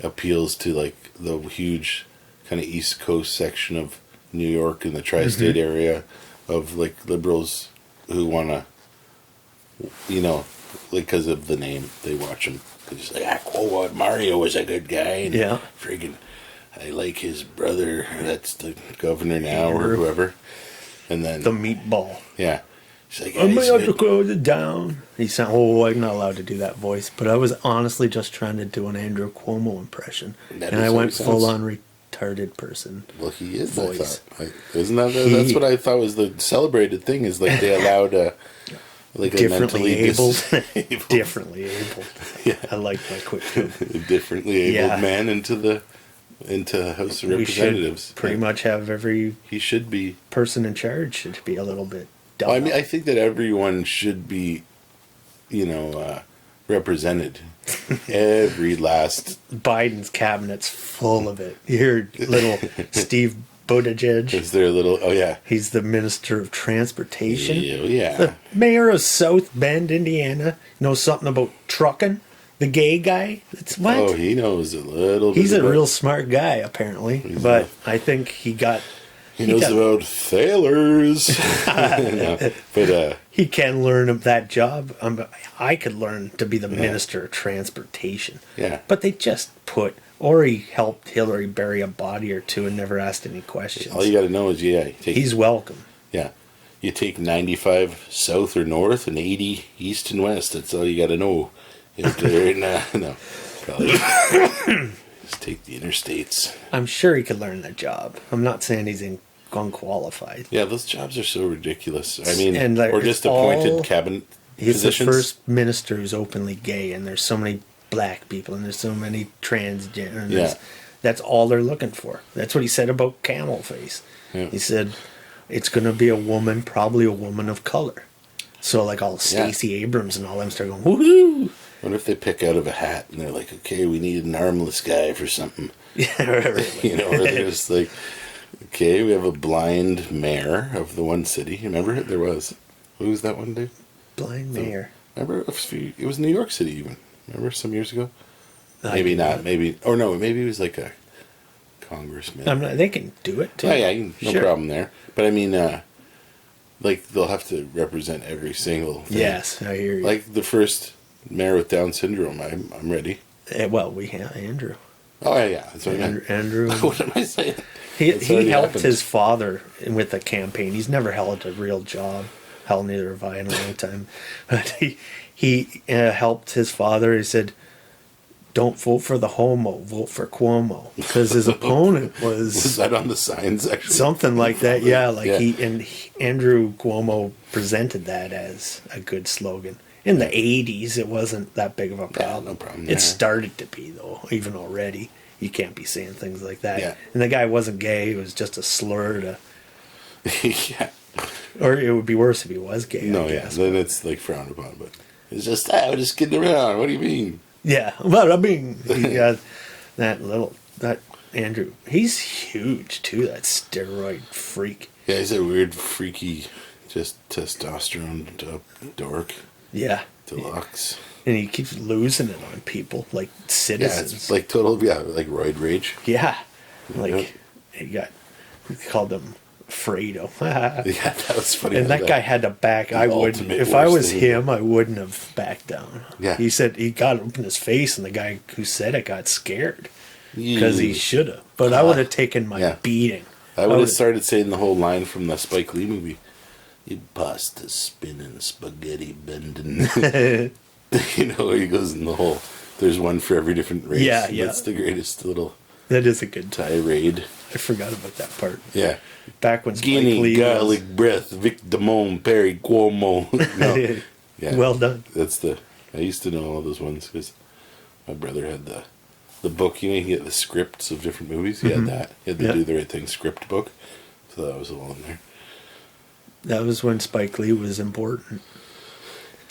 appeals to like the huge kind of East Coast section of New York and the tri-state area of like liberals who want to, like because of the name, they watch him. Because it's like, Cuomo, Mario was a good guy. And Yeah. friggin', I like his brother. That's the governor now or Andrew. whoever. And then, The meatball. yeah. He's like, I may he's have to good. close it down. I'm not allowed to do that voice, but I was honestly just trying to do an Andrew Cuomo impression, That and is I what went he sounds. full on retarded person. Well, he is. Voice. I thought. Isn't that that's what I thought was the celebrated thing? Is like they allowed like a Differently mentally able. disabled, Differently able. Yeah. I like my quick too. a differently abled Yeah. man into House of We Representatives. should pretty much have every He should be. person in charge should be a little bit dumb. Well, I mean, I think that everyone should be, represented. Every last. Biden's cabinet's full of it. You hear little Steve Buttigieg. Is there a little? Oh yeah. He's the minister of transportation. Yeah. The mayor of South Bend, Indiana, knows something about trucking. The gay guy. It's what? Oh, he knows a little. He's bit a about- real smart guy, apparently. But I think he got. He knows got- about thailors. No, but He can learn of that job. I could learn to be the minister of transportation. Yeah. But they just or he helped Hillary bury a body or two and never asked any questions. all you got to know is you take, He's welcome. yeah, you take 95 south or north and 80 east and west. That's all you got to know. If they're in, no, probably just take the interstates. I'm sure he could learn that job. I'm not saying he's unqualified. Yeah, those jobs are so ridiculous. I mean, And, like, or just it's appointed all- cabinet He's positions. the first minister who's openly gay, and there's so many black people, and there's so many transgender. And Yeah. that's all they're looking for. That's what he said about camel face. Yeah. He said, it's going to be a woman, probably a woman of color. So like all Stacey Abrams and all them start going, woohoo! What if they pick out of a hat and they're like, okay, we need an armless guy for something? Yeah, right. You know, or they're just like, okay, we have a blind mayor of the one city. Remember, there was. Who was that one, Dave? Blind mayor. Remember, it was New York City even. Remember some years ago? Maybe not. Maybe, or no, maybe it was like a congressman. They can do it too. Oh, yeah, no problem there. But I mean, like, they'll have to represent every single thing. Yes, I hear you. Like the first mayor with Down syndrome, I'm ready. Well, we have Andrew. Oh, yeah. That's what I meant. Andrew. What am I saying? He helped happened. his father with the campaign. He's never held a real job. Hell, neither have I in a long time. But he helped his father. He said, "Don't vote for the homo, vote for Cuomo," because his opponent Was that on the signs, actually? something like that. Yeah, like Yeah. Andrew Cuomo presented that as a good slogan. In the 80s, it wasn't that big of a problem. no problem It there. started to be, though, even already. You can't be saying things like that. Yeah. And the guy wasn't gay. It was just a slur to... Yeah. Or it would be worse if he was gay, No, I yeah. guess. Then it's like frowned upon, but it's just, I'm just kidding around. What do you mean? Yeah. Well, I mean, he got that Andrew, he's huge, too, that steroid freak. Yeah, he's a weird, freaky, just testosterone dork. Yeah. Deluxe. And he keeps losing it on people, like Yeah, citizens. it's like total, like roid rage. Yeah. Like, Yep. he called him Fredo. Yeah, that was funny. And that guy had to back. I wouldn't. ultimate If I worst was thing. him, I wouldn't have backed down. Yeah. He said he got up in his face, and the guy who said it got scared because he should have. But I would have taken my Yeah. beating. I would have would've- started saying the whole line from the Spike Lee movie. You pasta spinning, spaghetti bending. You know, he goes in the whole, there's one for every different race. Yeah, yeah. That's the greatest little That is a good time. tirade. I forgot about that part. Yeah. Back when Spike Guinea, Lee garlic was... breath, Vic Damone, Perry Cuomo. No. Yeah. Well done. That's I used to know all those ones because my brother had the book, you know, you can get the scripts of different movies. He had that. He had the Yeah. Do the Right Thing script book. So that was all in there. That was when Spike Lee was important.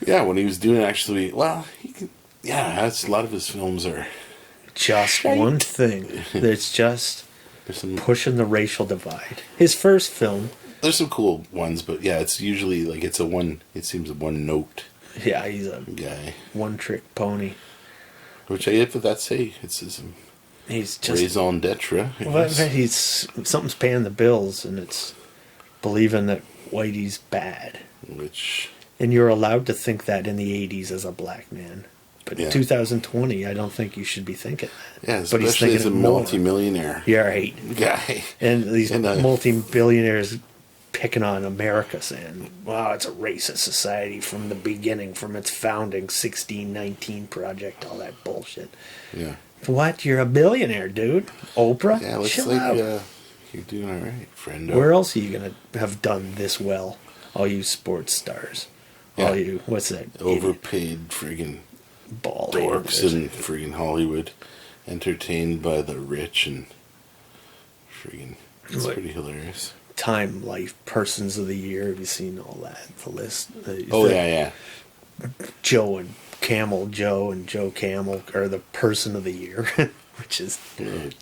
Yeah, when he was doing actually, well, that's a lot of his films are, Just Right. one thing. It's just there's some pushing the racial divide. His first film, there's some cool ones, but yeah, it's usually like it seems a one note yeah, he's a guy. one-trick pony. Which I get for that say. It's his He's just... raison d'etre. I Well, guess. something's paying the bills, and it's believing that Whitey's bad. Which, And you're allowed to think that in the 80s as a black man. But Yeah. in 2020, I don't think you should be thinking that. yeah, But he's especially thinking as a it more. multi-millionaire Yeah, right. guy. And these And, multi-billionaires picking on America, saying, wow, it's a racist society from the beginning, from its founding, 1619 project, all that bullshit. Yeah. What? You're a billionaire, dude. Oprah? Yeah, looks Chill like out. you're doing all right, friend. Where else are you going to have done this well? All you sports stars. Yeah. All you, what's that? Overpaid friggin' Ball dorks handlers. in friggin' Hollywood, entertained by the rich and friggin'. It's What? pretty hilarious. Time Life Persons of the Year. Have you seen all that? The list. Oh yeah. Joe and Camel Joe and Joe Camel are the Person of the Year, which is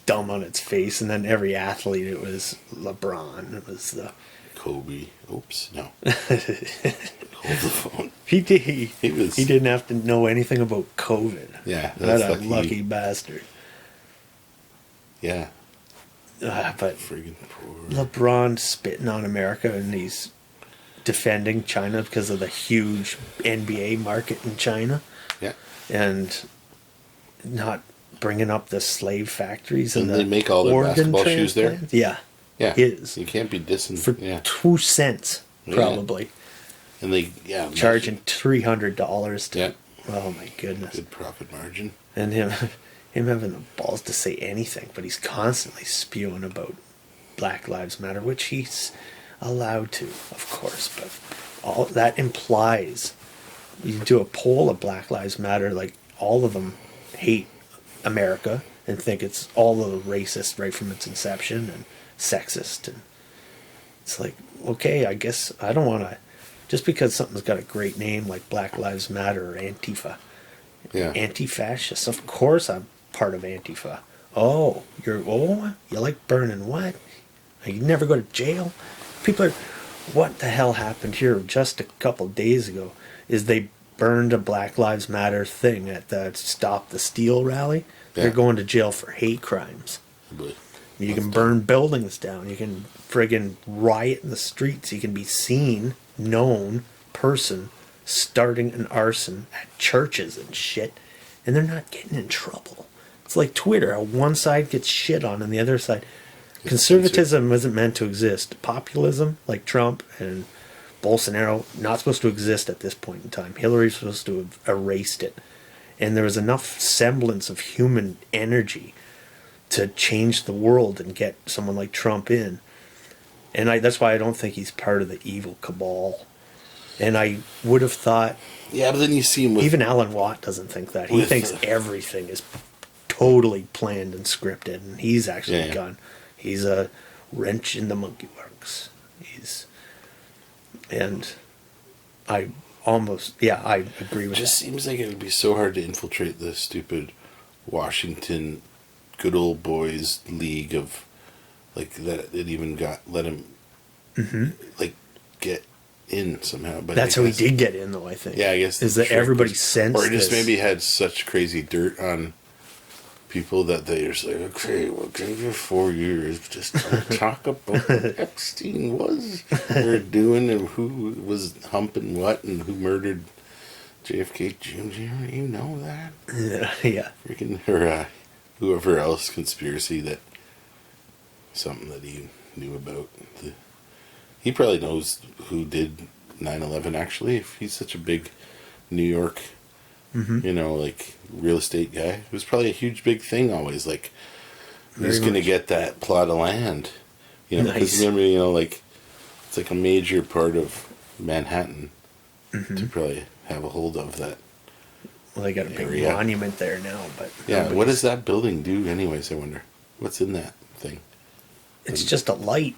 dumb on its face. And then every athlete, it was LeBron. It was the Kobe. Oops, no. Hold the phone. he was- didn't have to know anything about COVID. Yeah, That that's a lucky bastard. Yeah, But friggin' poor. LeBron spitting on America, and he's defending China because of the huge NBA market in China, Yeah, and not bringing up the slave factories and And the they make all their organ basketball shoes there? transplants. Yeah, yeah. His. You can't be dissing. for yeah, 2 cents Yeah. probably, and they charging $300 to. Yeah, Oh my goodness! good profit margin. And him having the balls to say anything, but he's constantly spewing about Black Lives Matter, which he's allowed to, of course. But all that implies, you do a poll of Black Lives Matter, like all of them hate America and think it's all of the racist right from its inception and sexist, and It's like, okay, I guess I don't want to, just because something's got a great name like Black Lives Matter or Antifa, Yeah. anti-fascist. Of course, I'm part of Antifa. Oh, you like burning what? You never go to jail. People are. What the hell happened here just a couple days ago? Is they burned a Black Lives Matter thing at the Stop the Steal rally. Yeah. They're going to jail for hate crimes. But You can burn buildings down. You can friggin' riot in the streets. You can be seen, known person starting an arson at churches and shit, and they're not getting in trouble. It's like Twitter. One side gets shit on, and the other side. Conservatism isn't meant to exist. Populism, like Trump and Bolsonaro, not supposed to exist at this point in time. Hillary's supposed to have erased it. And there was enough semblance of human energy to change the world and get someone like Trump in. And that's why I don't think he's part of the evil cabal. And I would have thought... Yeah, but then you see him with... Even Alan Watt doesn't think that. He thinks everything is totally planned and scripted. And he's actually gone... He's a wrench in the monkey works. And I almost, I agree with that. It just seems like it would be so hard to infiltrate the stupid Washington good old boys league of, like, that it even let him, like, get in somehow. But that's how he did get in, though, I think. Yeah, I guess. Is that everybody sensed or just this. maybe had such crazy dirt on people that they're just like, okay, we'll give you 4 years. Just don't talk about what Epstein was or doing and who was humping what and who murdered JFK Jr. You know that? Yeah. Freaking, or whoever else conspiracy that something that he knew about. He probably knows who did 9/11 actually, if he's such a big New York like real estate guy. It was probably a huge big thing always, like who's going to get that plot of land, because remember, like it's like a major part of Manhattan to probably have a hold of that. Well, they got a big monument there now, but what does that building do anyways, I wonder? What's in that thing? It's just a light.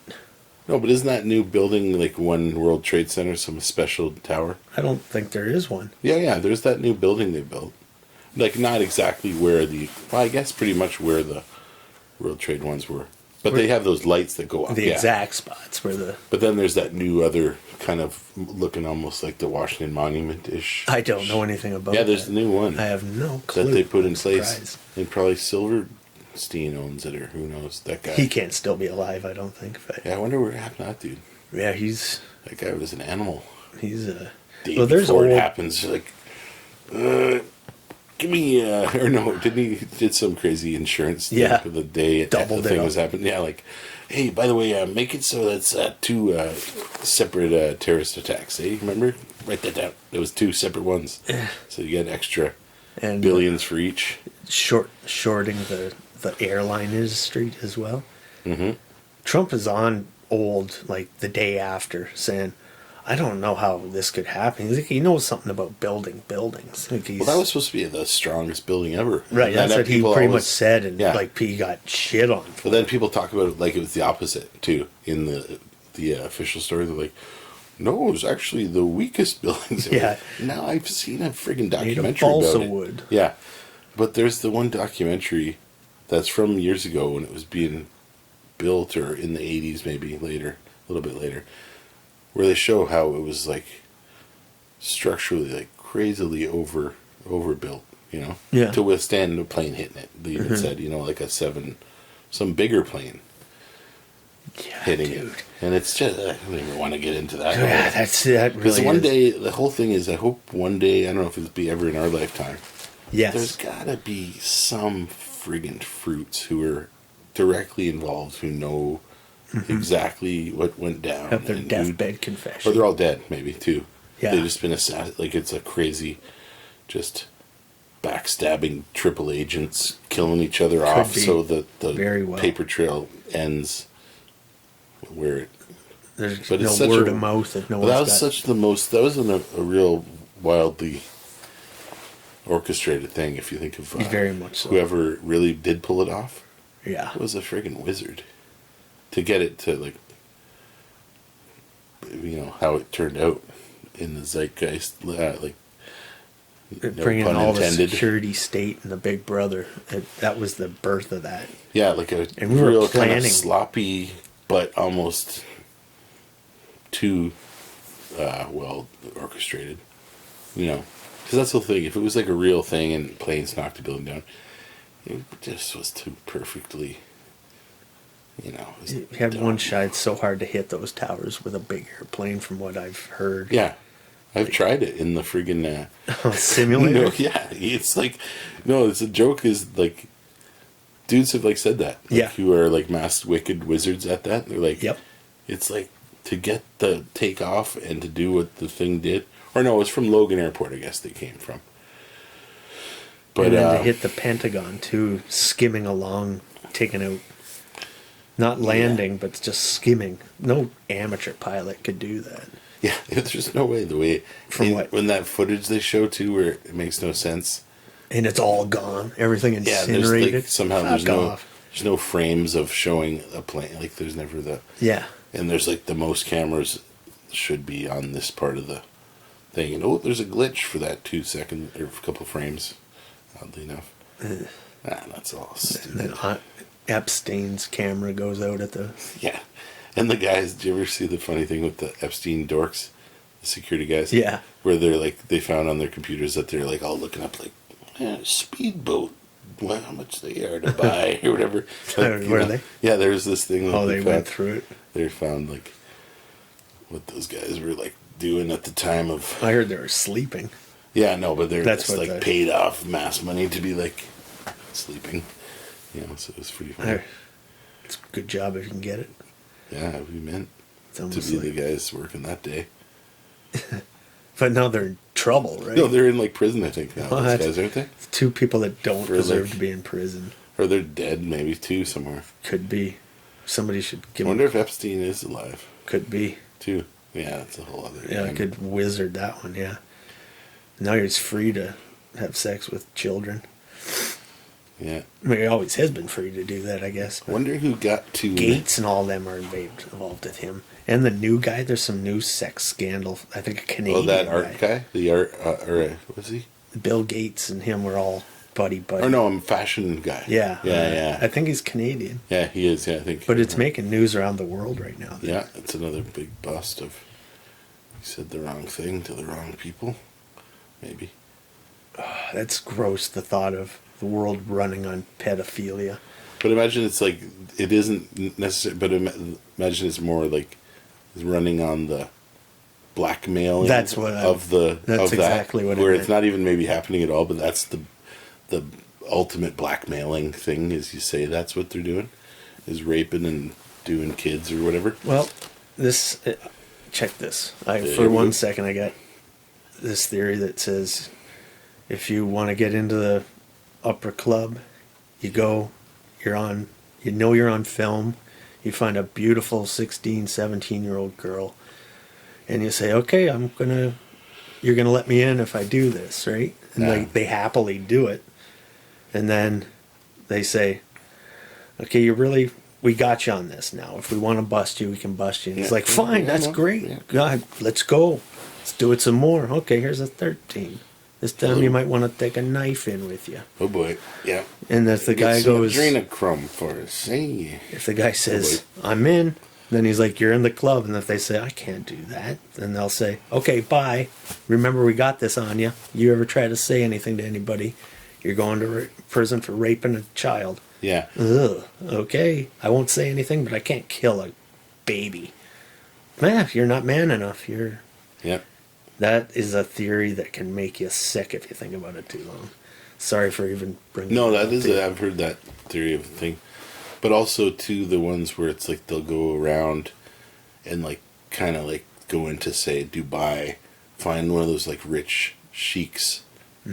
No, but isn't that new building like One World Trade Center, some special tower? I don't think there is one. Yeah, there's that new building they built. Like, not exactly where I guess pretty much where the World Trade ones were. But they have those lights that go up. The exact spots where the... But then there's that new other kind of looking almost like the Washington Monument-ish. I don't know anything about that. Yeah, there's the new one. I have no clue. That they put in place. And probably Silverstein owns it, or who knows, that guy. He can't still be alive, I don't think. But yeah, I wonder what happened to that dude. Yeah, he's... That guy was an animal. He's a... Day before it happens, like... give me, or no, did some crazy insurance thing for the day the thing was happening. Yeah, like, hey, by the way, make it so that's 2 separate terrorist attacks, eh? Remember? Write that down. It was 2 separate ones. So you get extra billions for each. Shorting the airline industry as well. Trump is on old, like, the day after, saying... I don't know how this could happen. He's like, he knows something about building buildings. Like well, that was supposed to be the strongest building ever. Right, that's what he pretty much said, and like he got shit on. But then people talk about it like it was the opposite too. In the official story, they're like, "No, it was actually the weakest buildings." Yeah. Now I've seen a friggin' documentary about it. Wood. Yeah, but there's the one documentary that's from years ago when it was being built, or in the 80s, maybe later, a little bit later, where they show how it was like structurally like crazily overbuilt, to withstand a plane hitting it. They even said, like some bigger plane hitting it. And it's just, I don't even want to get into that. Yeah, that really because one day, the whole thing is, I hope one day, I don't know if it'll be ever in our lifetime. Yes. There's gotta be some friggin' fruits who are directly involved, who know exactly what went down. Have their deathbed confession. Or they're all dead, maybe, too. Yeah. They've just been assassinated. Like, it's a crazy, just backstabbing triple agents killing each other off so that the paper trail ends where there's no word of mouth that no one's got. That was a real wildly orchestrated thing, if you think of very much so. Whoever really did pull it off. Yeah. Was a friggin' wizard. To get it to, like, how it turned out in the zeitgeist, like no Bringing pun all intended. the security state and the Big Brother. That was the birth of that. Yeah, like a And we were real kind of planning. sloppy, but almost too well orchestrated. Because that's the thing. If it was like a real thing and planes knocked a building down, it just was too perfectly. It was You had dumb. one shot so hard to hit those towers with a big airplane, from what I've heard. Yeah, I've tried it in the friggin' Simulator. No, yeah, it's like it's a joke. Is like dudes have like said that. Like, Yeah. who are like masked wicked wizards at that. They're like, Yep. It's like to get the takeoff and to do what the thing did. Or no, it's from Logan Airport. I guess they came from. But And then to hit the Pentagon too, skimming along, taking out, not landing, but just skimming. No amateur pilot could do that. yeah, there's just no way. The way when that footage they show too, where it makes no sense. And it's all gone. Everything Yeah, incinerated. there's like, somehow Fuck there's off. no frames of showing a plane. Like there's never the. Yeah. And there's like the most cameras should be on this part of the thing. And there's a glitch for that 2 second or a couple frames, oddly enough. That's all stupid. And then Epstein's camera goes out at the... Yeah. And the guys, did you ever see the funny thing with the Epstein dorks? The security guys? Yeah. Where they're like, they found on their computers that they're like all looking up like, speedboat. How much they are to buy or whatever. Like, Were they? Yeah, there's this thing. Oh, they went through it. They found like what those guys were like doing at the time of. I heard they were sleeping. Yeah, no, but they're That's just what like paid off mass money to be like sleeping. So it was pretty funny. It's a good job if you can get it. Yeah, we meant It's to almost be like... the guys working that day. But now they're in trouble, right? No, they're in like prison, I think now. What? Those guys, aren't they? Two people that don't For, deserve like- to be in prison. Or they're dead, maybe too, somewhere. Could be. Somebody should give I wonder them... if Epstein is alive Could be. too. Yeah, that's a whole other. Yeah, I game. could wizard that one, yeah. Now you're just free to have sex with children. Yeah, I mean, he always has been free to do that, I guess. I But wonder who got to Gates and all them are involved with him. And the new guy, there's some new sex scandal. I think a Canadian Oh, that art guy, the art, what's he? Bill Gates and him were all buddy. Or no, I'm fashion guy. Yeah. Yeah. I think he's Canadian. Yeah, he is. Yeah, I think. But it's making news around the world right now. Yeah, it's another big bust of. He said the wrong thing to the wrong people. Maybe. That's gross, the thought of the world running on pedophilia. But imagine it's like it isn't necessary. But imagine it's more like it's running on the blackmailing. That's what that's exactly what it where meant. it's not even maybe happening at all. But that's the ultimate blackmailing thing. Is you say that's what they're doing, is raping and doing kids or whatever. Well, this check this. There For we one go. second, I got this theory that says if you want to get into the upper club, you go, you're on film, you find a beautiful 16, 17-year-old girl, and you say, okay, you're gonna let me in if I do this, right? And Yeah. they happily do it. And then they say, okay, we got you on this now. If we want to bust you, we can bust you. And he's Yeah. like, fine, Yeah, that's no, great. yeah. God, let's go. Let's do it some more. Okay, here's a 13. This time you might want to take a knife in with you. Oh boy, yeah. And if the guy goes, adrenochrome for us. Hey. if the guy says, I'm in, then he's like, you're in the club. And if they say, I can't do that, then they'll say, okay, bye. Remember, we got this on you. You ever try to say anything to anybody, you're going to prison for raping a child. Yeah. Ugh, okay. I won't say anything, but I can't kill a baby. Man, you're not man enough. Yeah. That is a theory that can make you sick if you think about it too long. Sorry for even bringing No, it up that is. to you. I've heard that theory of the thing, but also too the ones where it's like they'll go around and like kind of like go into say Dubai, find one of those like rich sheiks'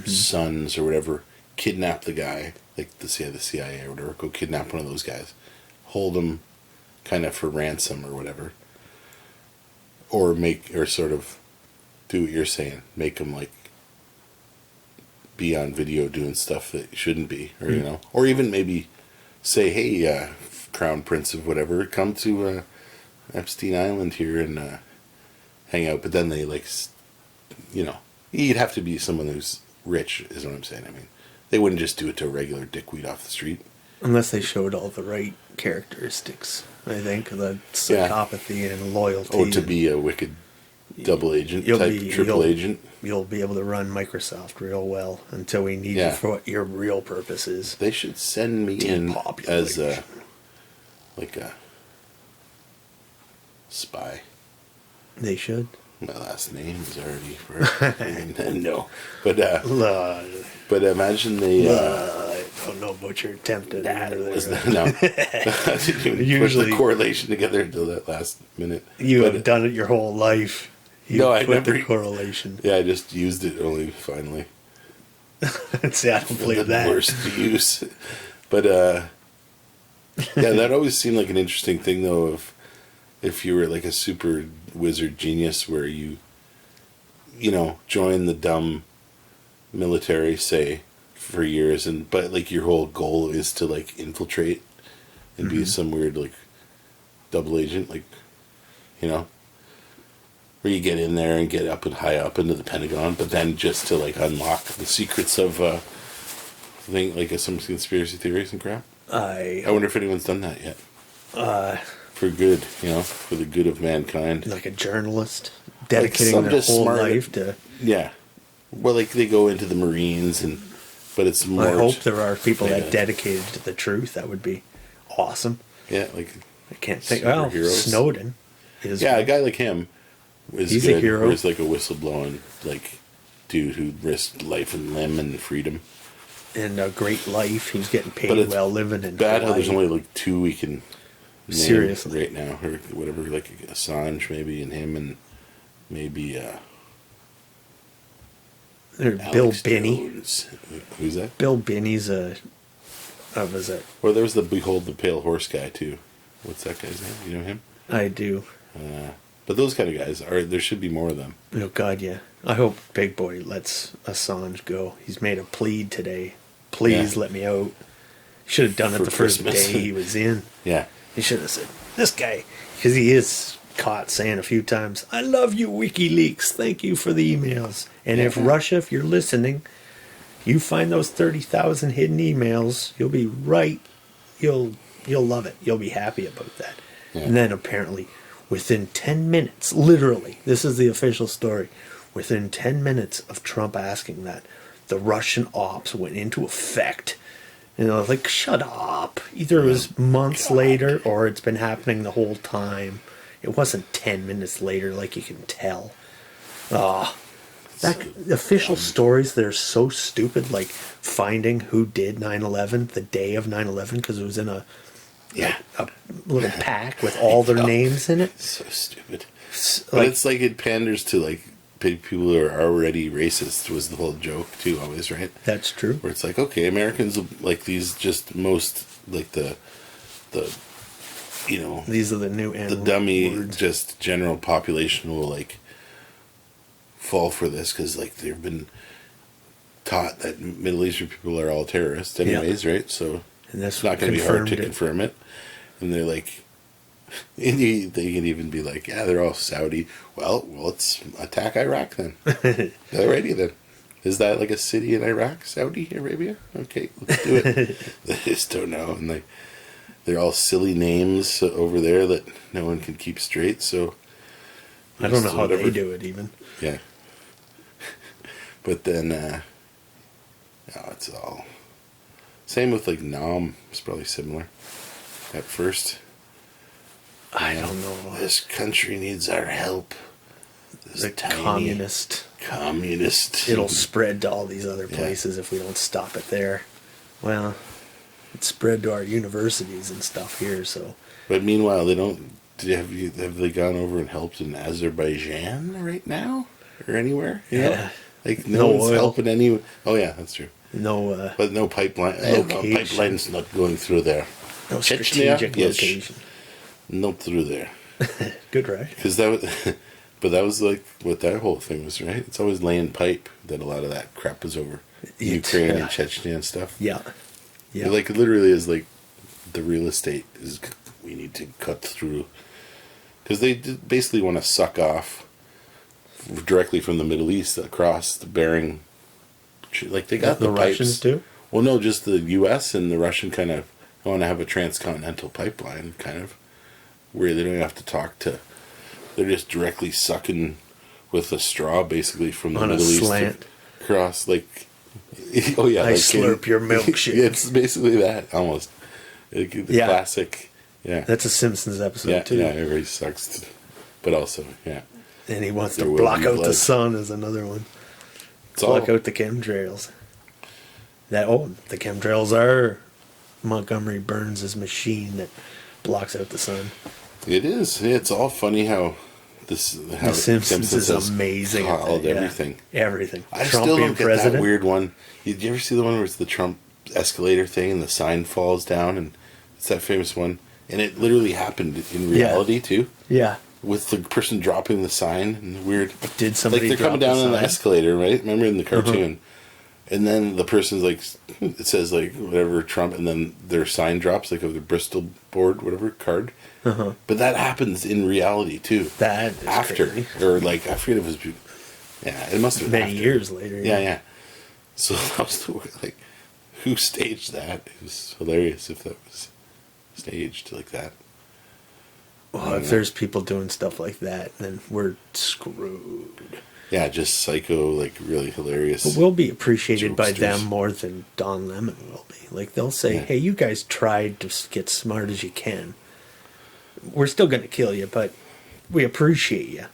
sons or whatever, kidnap the guy, like the CIA or whatever, go kidnap one of those guys, hold him, kind of for ransom or whatever, or sort of do what you're saying, make him like be on video doing stuff that shouldn't be, or or even maybe say, hey, crown prince of whatever, come to Epstein Island here and hang out. But then they like, you know, you'd have to be someone who's rich, is what I'm saying. I mean, they wouldn't just do it to a regular dickweed off the street. Unless they showed all the right characteristics, I think, the psychopathy and loyalty. Or to be a wicked double agent type, triple agent. You'll be able to run Microsoft real well until we need you for what your real purpose is. They should send me in as a spy. They should. My last name is already no, but imagine they. I don't know about your attempt at that. No, I didn't even put the correlation together until that last minute. You have done it your whole life. I never the correlation. Yeah, I just used it only finally. See, I don't believe that. Worst to use, but that always seemed like an interesting thing, though. If you were like a super wizard genius, where you join the dumb military, say, for years, but like your whole goal is to like infiltrate and be some weird like double agent, like where you get in there and get up and high up into the Pentagon, but then just to like unlock the secrets of some conspiracy theories and crap. I wonder if anyone's done that yet. For good, for the good of mankind. Like a journalist dedicating their whole life to. Yeah, well, like they go into the Marines but it's more. I hope there are people that dedicated to the truth. That would be awesome. Yeah, like I can't think. Well, Snowden is. Yeah, a guy like him. He's a hero. He's like a whistleblowing like dude who risked life and limb and freedom. And a great life. He's getting paid well living in bad Hawaii. How there's only like two we can name seriously right now, or whatever, like Assange maybe, and him, and maybe Bill Binney. Who's that? Bill Binney's was it? Or there was the Behold the Pale Horse guy too. What's that guy's name? You know him? I do. But those kind of guys there should be more of them. Oh God, yeah. I hope Big Boy lets Assange go. He's made a plea today. Please let me out. He should have done it the first day he was in. Yeah. He should have said, this guy, because he is caught saying a few times, I love you, WikiLeaks. Thank you for the emails. And if Russia, if you're listening, you find those 30,000 hidden emails, you'll be right. You'll love it. You'll be happy about that. Yeah. And then apparently, within 10 minutes, literally, this is the official story, within 10 minutes of Trump asking that, the Russian ops went into effect. And I was like, shut up. Either it was months later or it's been happening the whole time. It wasn't 10 minutes later, like you can tell. Official stories that are so stupid, like finding who did 9/11 the day of 9/11 because it was in a little pack with all their names in it. So stupid. But it's like it panders to like people who are already racist was the whole joke too, always, right? That's true. Where it's like, okay, Americans like these just most like the these are the new the dummy words. Just general population will like fall for this because like they've been taught that Middle Eastern people are all terrorists anyways, right? So it's not going to be hard to confirm it. And they're like, they can even be like, yeah, they're all Saudi. Well, let's attack Iraq then. Alrighty then. Is that like a city in Iraq, Saudi Arabia? Okay, let's do it. They just don't know, and they're all silly names over there that no one can keep straight. So I don't know how they do it even. Yeah. But then, it's all same with like Nam. It's probably similar at first. I don't know. This country needs our help. The communist. It'll spread to all these other places if we don't stop it there. Well, it's spread to our universities and stuff here. So. But meanwhile, they don't. Have they gone over and helped in Azerbaijan right now or anywhere? Yeah. Like no one's oil. Helping any. Oh yeah, that's true. No. But no pipeline. Pipeline's not going through there. No strategic location. Not through there. Good, right? Because but that was like what that whole thing was, right? It's always laying pipe that a lot of that crap was over. Ukraine and Chechnya and stuff. Yeah. Yeah. Like literally is like the real estate is we need to cut through because they basically want to suck off directly from the Middle East across the Bering. Like they got The the pipes. Russians do? Well, no, just the U.S. and the Russian kind of want to have a transcontinental pipeline, kind of, where they don't have to talk to. They're just directly sucking with a straw, basically from the On a Middle East slant. across. Like, oh yeah, I like slurp your milkshake. It's basically that almost. Like, the Yeah. classic. Yeah. That's a Simpsons episode Yeah, too. yeah, everybody sucks, but also, yeah, And he wants There to will block be out the blood. sun is another one. it's all Block out the chemtrails. The chemtrails are Montgomery Burns' machine that blocks out the sun. It is. It's all funny how The Simpsons is has amazing. at called that, yeah. everything. Everything. I Trump still being don't get president. that weird one. Did you ever see the one where it's the Trump escalator thing and the sign falls down, and it's that famous one, and it literally happened in reality too, Yeah. with the person dropping the sign and the weird. Did somebody Like they're coming drop down the on the sign? escalator, right? Remember in the cartoon, and then the person's like, it says like whatever Trump, and then their sign drops like of the Bristol board, whatever card. But that happens in reality too. That is After crazy. or like I forget if it was. Yeah, it must have been Many after. years later. Yeah, yeah. So that was the like, who staged that? It was hilarious if that was staged like that. Well, if there's people doing stuff like that, then we're screwed. Yeah, just psycho, like really hilarious. But we'll be appreciated by Jokesters. them more than Don Lemon will be. Like, they'll say, Yeah. hey, you guys tried to get smart as you can. We're still going to kill you, but we appreciate you.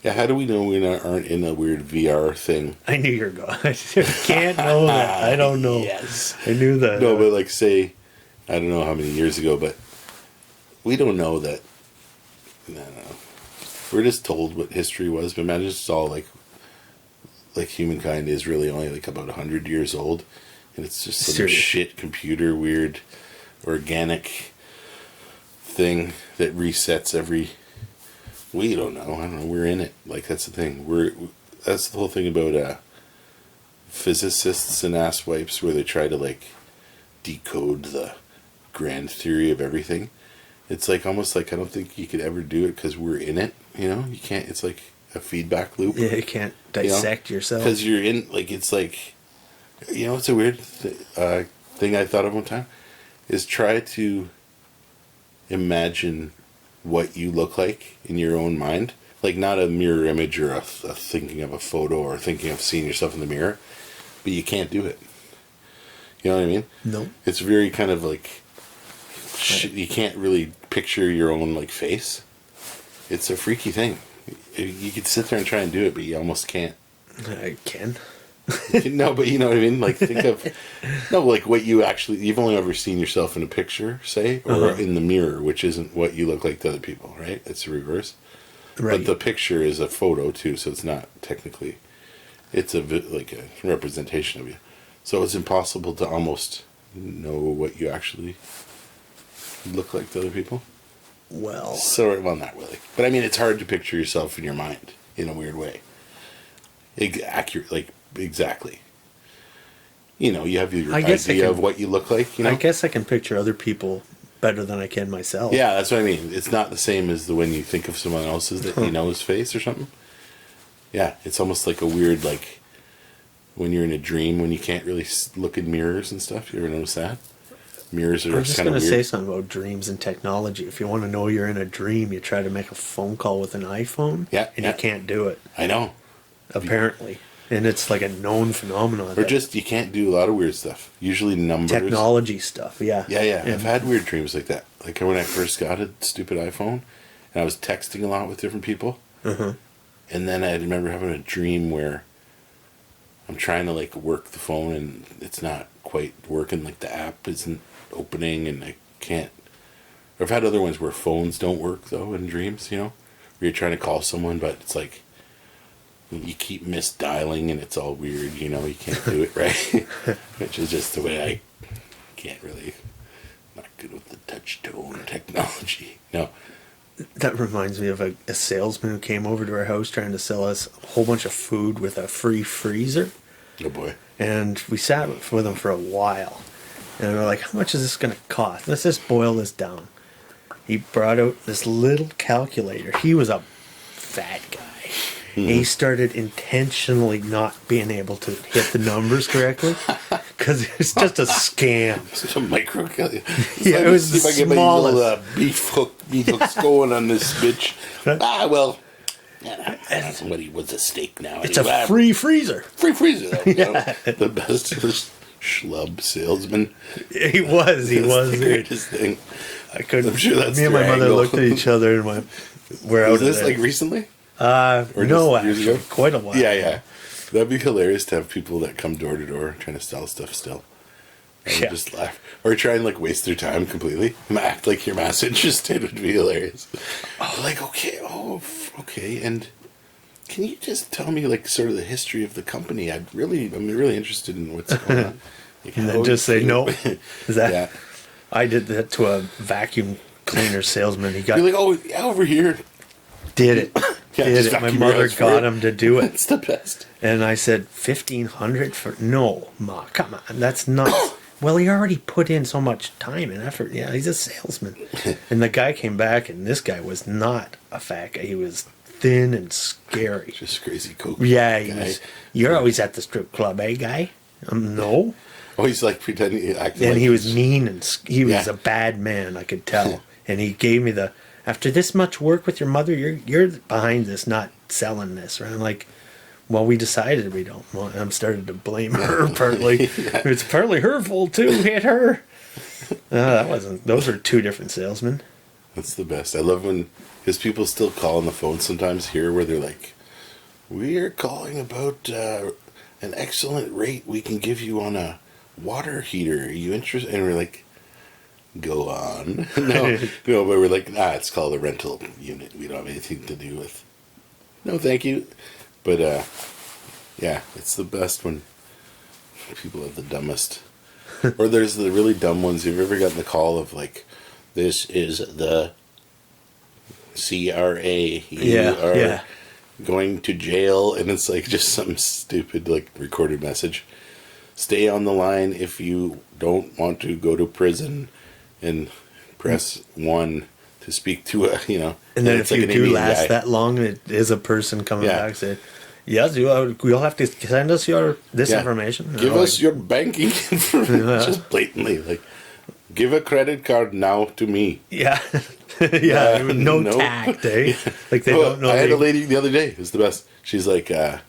Yeah, how do we know aren't in a weird VR thing? I knew you were going. I can't know that. I don't know. Yes. I knew that. No, but like say, I don't know how many years ago, but we don't know that. No. We're just told what history was, but imagine it's all like humankind is really only like about 100 years old, and it's just some Serious. shit computer weird organic thing that resets every. We don't know. I don't know. We're in it. Like that's the thing. That's the whole thing about physicists and asswipes, where they try to like decode the grand theory of everything. It's like almost like I don't think you could ever do it because we're in it. You know, you can't. It's like a feedback loop. Yeah, you can't dissect yourself. Because you're in. Like it's like, you know, it's a weird thing I thought of one time, is try to imagine what you look like in your own mind. Like not a mirror image or a thinking of a photo or thinking of seeing yourself in the mirror, but you can't do it. You know what I mean? No. It's very kind of like you can't really picture your own like face. It's a freaky thing. You could sit there and try and do it, but you almost can't. I can. No, but you know what I mean? Like think of like what you've only ever seen yourself in a picture, say, or in the mirror, which isn't what you look like to other people, right? It's the reverse. Right. But the picture is a photo too, so it's not technically. It's like a representation of you. So it's impossible to almost know what you actually look like to other people. Well, Not really. But I mean, it's hard to picture yourself in your mind in a weird way. Accurate, like exactly. You know, you have your idea of what you look like. You know, I guess I can picture other people better than I can myself. yeah, that's what I mean. It's not the same as when you think of someone else's that you know's face or something. Yeah, it's almost like a weird like when you're in a dream when you can't really look in mirrors and stuff. You ever notice that? Mirrors are I'm just kind going of to weird. say something about dreams and technology. If you want to know you're in a dream, you try to make a phone call with an iPhone, Yeah, and yeah. you can't do it, I know. apparently. And it's like a known phenomenon. Or that just you can't do a lot of weird stuff. Usually numbers. technology stuff, yeah. Yeah. And I've had weird dreams like that. Like when I first got a stupid iPhone, and I was texting a lot with different people. Uh-huh. And then I remember having a dream where I'm trying to like work the phone and it's not quite working. Like the app isn't opening and I can't. Or I've had other ones where phones don't work though in dreams. You know, where you're trying to call someone, but it's like you keep misdialing and it's all weird. You know, you can't do it right, which is just the way I can't really. Not good with the touch tone technology. No. That reminds me of a salesman who came over to our house trying to sell us a whole bunch of food with a free freezer. Oh boy. And we sat with him for a while. And we're like, how much is this going to cost? Let's just boil this down. He brought out this little calculator. He was a fat guy. And he started intentionally not being able to hit the numbers correctly because it's just a scam. Such a micro. Yeah, it was the see if I get my smallest. little beef hooks going on this bitch. Well, that's what he was a steak now. It's a free freezer. Free freezer, though. The best schlub salesman. He was. He was. The greatest thing. I couldn't. I'm sure that's me and my their mother angle. looked at each other and went, "We're out Was of this there." like recently? No, just years actually, ago? quite a while. Yeah. That'd be hilarious to have people that come door to door trying to sell stuff still. And Yeah. just laugh. Or try and like waste their time completely. Act like you're mass interested would be hilarious. Like, okay, and can you just tell me like sort of the history of the company? I'm really interested in what's going on. Like, And then just say no. Is that? Yeah. I did that to a vacuum cleaner salesman. He got You're like, oh, yeah, over here. did it. Yeah, Did just it. My vacuum your mother house for got it. him to do it. It's the best. And I said, 1,500 for... No, Ma, come on. That's nuts. Well, he already put in so much time and effort. Yeah, he's a salesman. And the guy came back, and this guy was not a fat guy. He was thin and scary. Just crazy coke. Yeah, he guy. was... You're always at the strip club, eh, guy? No. Oh, he's like pretending, acting And like he was he's- mean, and he was Yeah. a bad man, I could tell. And he gave me the... After this much work with your mother, you're behind this, not selling this. Right? I'm like... Well, we decided we don't want. I'm starting to blame her partly. It's partly her fault too. Hit her. That wasn't. Those are two different salesmen. That's the best. I love when, because people still call on the phone sometimes here where they're like, we are calling about an excellent rate we can give you on a water heater. Are you interested? And we're like, go on. No, but we're like, it's called a rental unit. We don't have anything to do with. No, thank you. But, yeah, it's the best when people have the dumbest. Or there's the really dumb ones. Have you ever gotten the call of, like, this is the CRA. You are going to jail. And it's, like, just some stupid, like, recorded message. Stay on the line if you don't want to go to prison. And press 1 to speak to a, And then it's if like you an do Indian last guy. that long, it is a person coming Yeah. back saying, "Yes, you'll have to send us this Yeah. information. Give Oh, us your banking information. Just blatantly, like, give a credit card now to me. Yeah, yeah. No no. tact, eh? Like they Well, don't know. I had a lady the other day. It was the best. She's like, it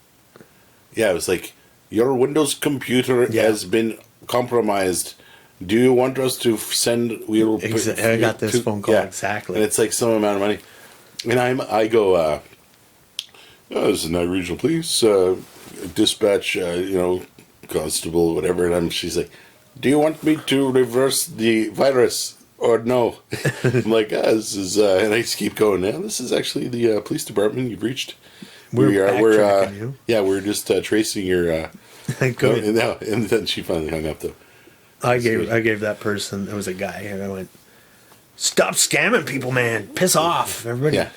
was like, your Windows computer has been compromised. Do you want us to send? I got this phone call exactly. And it's like some amount of money. And I go, this is Night Regional Police, dispatch, constable, whatever. And she's like, do you want me to reverse the virus or no? I'm like, this is, and I just keep going. Yeah, this is actually the police department. You've reached. Backtracking you. Yeah, we're just tracing your. Good. And then she finally hung up though. I gave that person, it was a guy, and I went, "Stop scamming people, man! Piss off, everybody!" Yeah.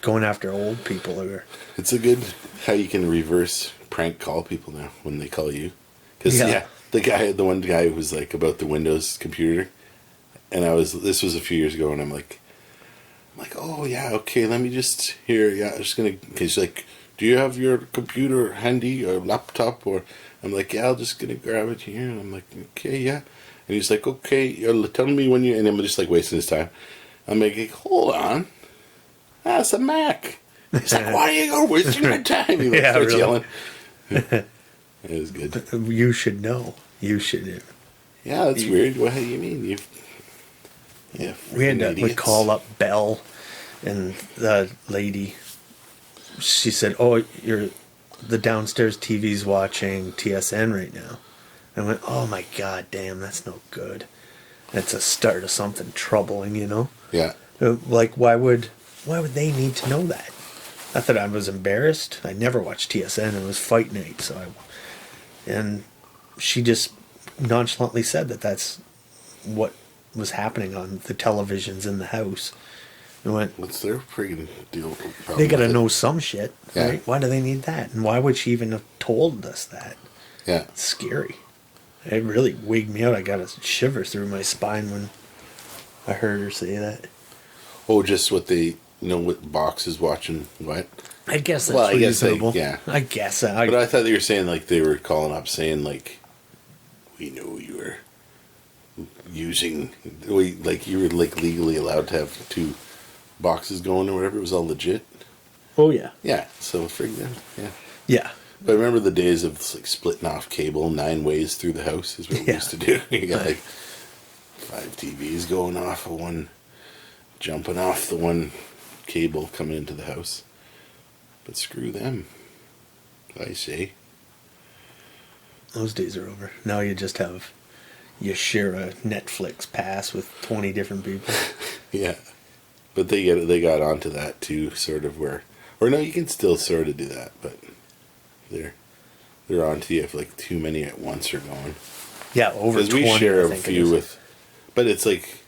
Going after old people. It's a good how you can reverse prank call people now when they call you. Because the one guy was like about the Windows computer, and this was a few years ago, and I'm like, oh yeah, okay, let me just I'm just gonna. He's like, do you have your computer handy or laptop? Or I'm like, yeah, I'm just gonna grab it here, and I'm like, okay, yeah. And he's like, okay, tell me when you. And I'm just like wasting his time. I'm like, hold on. That's a Mac. He's like, why are you wasting my time? He starts yelling. It was good. You should know. You should. Yeah, that's weird. What do you mean? We had to call up Bell, and the lady, she said, "Oh, the downstairs TV's watching TSN right now." I went, "Oh my god, damn, that's no good. That's a start of something troubling, Yeah. Like, why would they need to know that? Not that I was embarrassed. I never watched TSN. It was fight night, and she just nonchalantly said that that's what was happening on the televisions in the house. And went, What's their friggin' deal? they got to know some shit, Yeah. right? Why do they need that? And why would she even have told us that? Yeah. It's scary. It really wigged me out. I got a shiver through my spine when I heard her say that. Oh, just what what box is watching what? I guess that's Well, I guess reasonable. yeah. I guess. But I thought you were saying like they were calling up saying like, we know you were using, like you were like legally allowed to have 2 boxes going or whatever. It was all legit. Oh yeah. Yeah. So frig them. Yeah. Yeah. But I remember the days of like splitting off cable 9 ways through the house is what we used to do. You got like 5 TVs going off of one, jumping off the one cable coming into the house. But screw them, I say. Those days are over. Now you just have, you share a Netflix pass with 20 different people. Yeah. But they got onto that too, sort of where, or no, you can still sort of do that, but they're onto you if like too many at once are going. Yeah, over 20. Because we share I a think few with, but it's like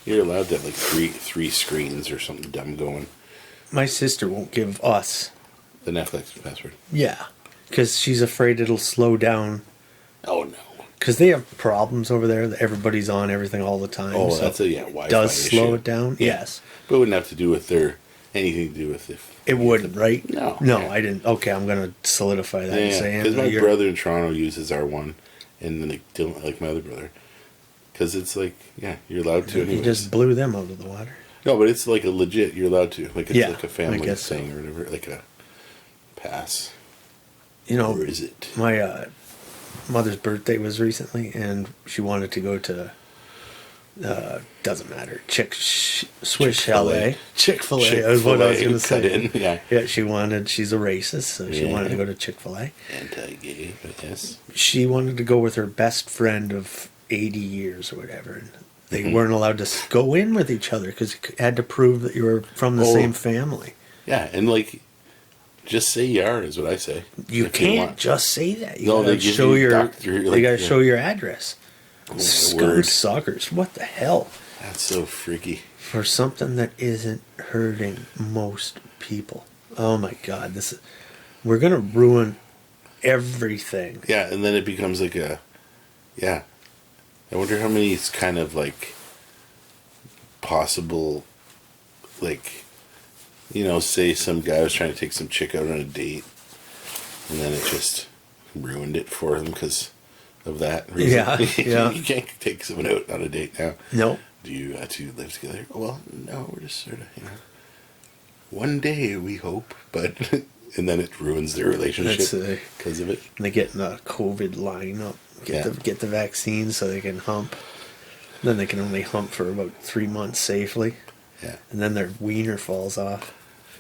you're allowed to have like three screens or something dumb going. My sister won't give us. The Netflix password. Yeah, because she's afraid it'll slow down. Oh no. Because they have problems over there that everybody's on everything all the time. Oh, so that's a Wi-Fi does slow issue. it down? Yeah. Yes. But it wouldn't have to do with anything to do with if. It wouldn't, right? No. No, Yeah. I didn't. Okay, I'm going to solidify that and Yeah, say because my brother in Toronto uses our one, and then like my other brother, because it's like you're allowed to. You Anyways. just blew them out of the water. No, but it's like a legit. You're allowed to. Like it's Yeah, like a I family guess thing or whatever. Like a pass. You know, Or is it? my mother's birthday was recently, and she wanted to go to. Doesn't matter. Swiss Chalet. Chick-fil-A. That was what I was going to say. Yeah. Yeah, she's a racist, so she wanted to go to Chick-fil-A. Anti-gay, but yes. She wanted to go with her best friend of 80 years or whatever. And they weren't allowed to go in with each other because you had to prove that you were from the same family. Yeah, and like, just say you are is what I say. You can't just say that. You No, gotta they give show you you gotta show your address. Oh, Scum word. suckers. What the hell? That's so freaky. For something that isn't hurting most people. Oh my God, we're gonna ruin everything. Yeah, and then it becomes like I wonder how many it's kind of like possible, like, say some guy was trying to take some chick out on a date, and then it just ruined it for him because of that reason. Yeah. You can't take someone out on a date now. No. Do you two live together? Well, no, we're just sort of, one day we hope, but and then it ruins their relationship because of it. They get in a COVID lineup, get the vaccine so they can hump. Then they can only hump for about 3 months safely. Yeah. And then their wiener falls off.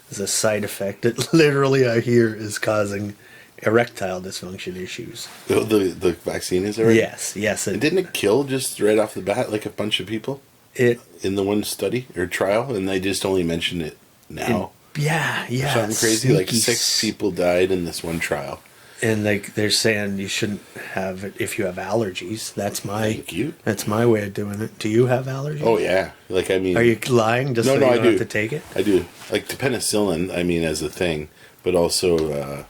As a side effect that literally I hear is causing erectile dysfunction issues. The vaccine is already? Yes. And didn't it kill just right off the bat like a bunch of people? In the one study or trial, and they just only mentioned it now. Yeah. Something crazy. Like 6 people died in this one trial. And they're saying you shouldn't have it if you have allergies. Thank you. That's my way of doing it. Do you have allergies? Oh yeah. Like I mean. Are you lying just so you don't have to take it? I do. Like the penicillin. I mean, as a thing, but also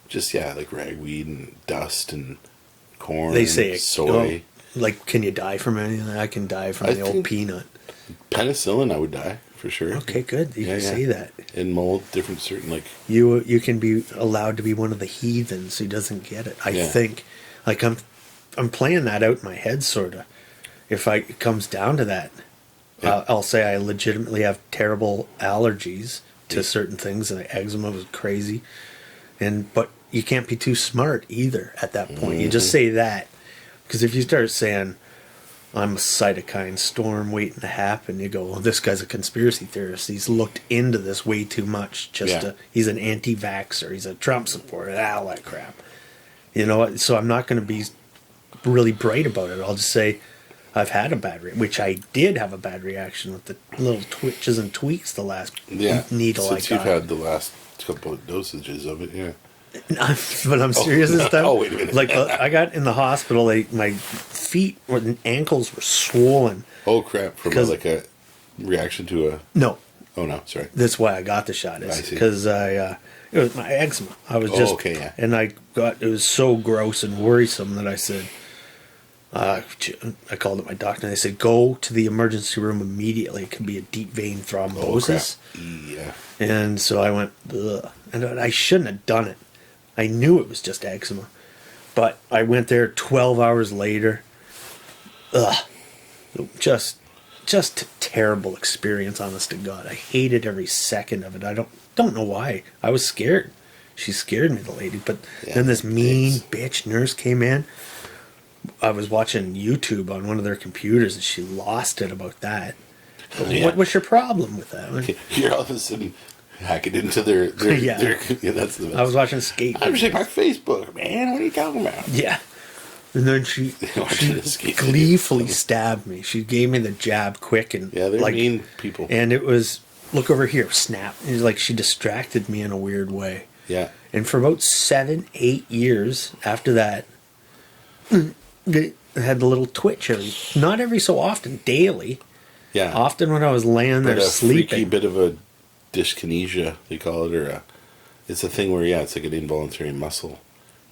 just like ragweed and dust and corn. They say and soy. Like, can you die from anything? I can die from the old peanut. Penicillin, I would die for sure. Okay, good. You can say that. And mold, different certain like. You can be allowed to be one of the heathens who doesn't get it. I think, like I'm playing that out in my head, sort of. If it comes down to that, I'll say I legitimately have terrible allergies to certain things, and eczema was crazy, but you can't be too smart either at that point. You just say that. Because if you start saying, I'm a cytokine storm waiting to happen, you go, well, this guy's a conspiracy theorist. He's looked into this way too much. He's an anti-vaxxer. He's a Trump supporter. All that crap. You know what? So I'm not going to be really bright about it. I'll just say, I've had a bad reaction, which I did have a bad reaction with the little twitches and tweaks the last needle I got. Since you've had the last couple of dosages of it, yeah. But I'm serious this time. Oh, wait a minute. Like I got in the hospital, my feet and ankles were swollen. Oh crap! From like a reaction to a. No. Oh no! Sorry. That's why I got the shot. Because it was my eczema. I was okay, yeah. And it was so gross and worrisome that I said, I called up my doctor and they said, go to the emergency room immediately. It could be a deep vein thrombosis. Yeah. And so I went, ugh. And I shouldn't have done it. I knew it was just eczema. But I went there 12 hours later. Ugh. Just a terrible experience, honest to God. I hated every second of it. I don't know why. I was scared. She scared me, the lady. But then this mean bitch nurse came in. I was watching YouTube on one of their computers and she lost it about that. What was your problem with that? You're all of a sudden hacking into their Yeah. That's the best. I was watching skate. I'm checking my Facebook, man. What are you talking about? Yeah. And then she gleefully stabbed me. She gave me the jab quick and Yeah, they're mean people. And it was, look over here, snap. It was like she distracted me in a weird way. Yeah. And for about 7-8 years after that, I had the little twitch not every so often, daily. Yeah. Often when I was laying there but a sleeping. freaky bit of a dyskinesia, they call it, or it's a thing where it's like an involuntary muscle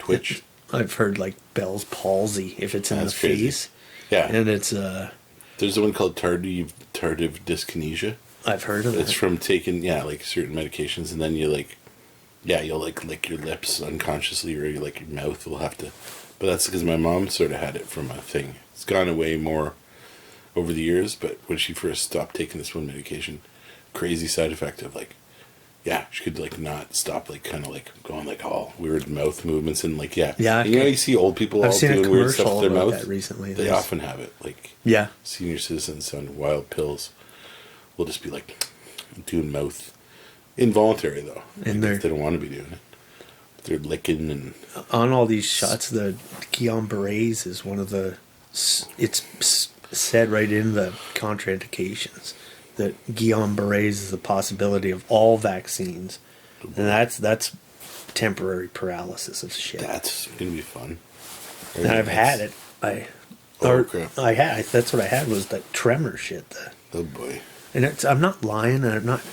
twitch. I've heard like Bell's palsy if it's in the crazy. face. Yeah. And it's There's the one called tardive dyskinesia. I've heard of it. It's from taking like certain medications, and then you'll like lick your lips unconsciously, or your mouth will have to. But that's because my mom sort of had it from a thing. It's gone away more over the years, but when she first stopped taking this one medication, crazy side effect of she could not stop, kind of going all weird mouth movements and Yeah, and, you see old people I've all seen doing weird stuff with their mouth. that recently. They often have it. Yeah. Senior citizens on wild pills will just be doing mouth involuntary though, And if they don't want to be doing it. They're licking and on all these shots, the Guillain-Barré's is one of the. It's said right in the contraindications that Guillain-Barré's is the possibility of all vaccines, and that's temporary paralysis of shit. That's gonna be fun. And I've had it. Crap. That's what I had was that tremor shit. Oh boy. And I'm not lying.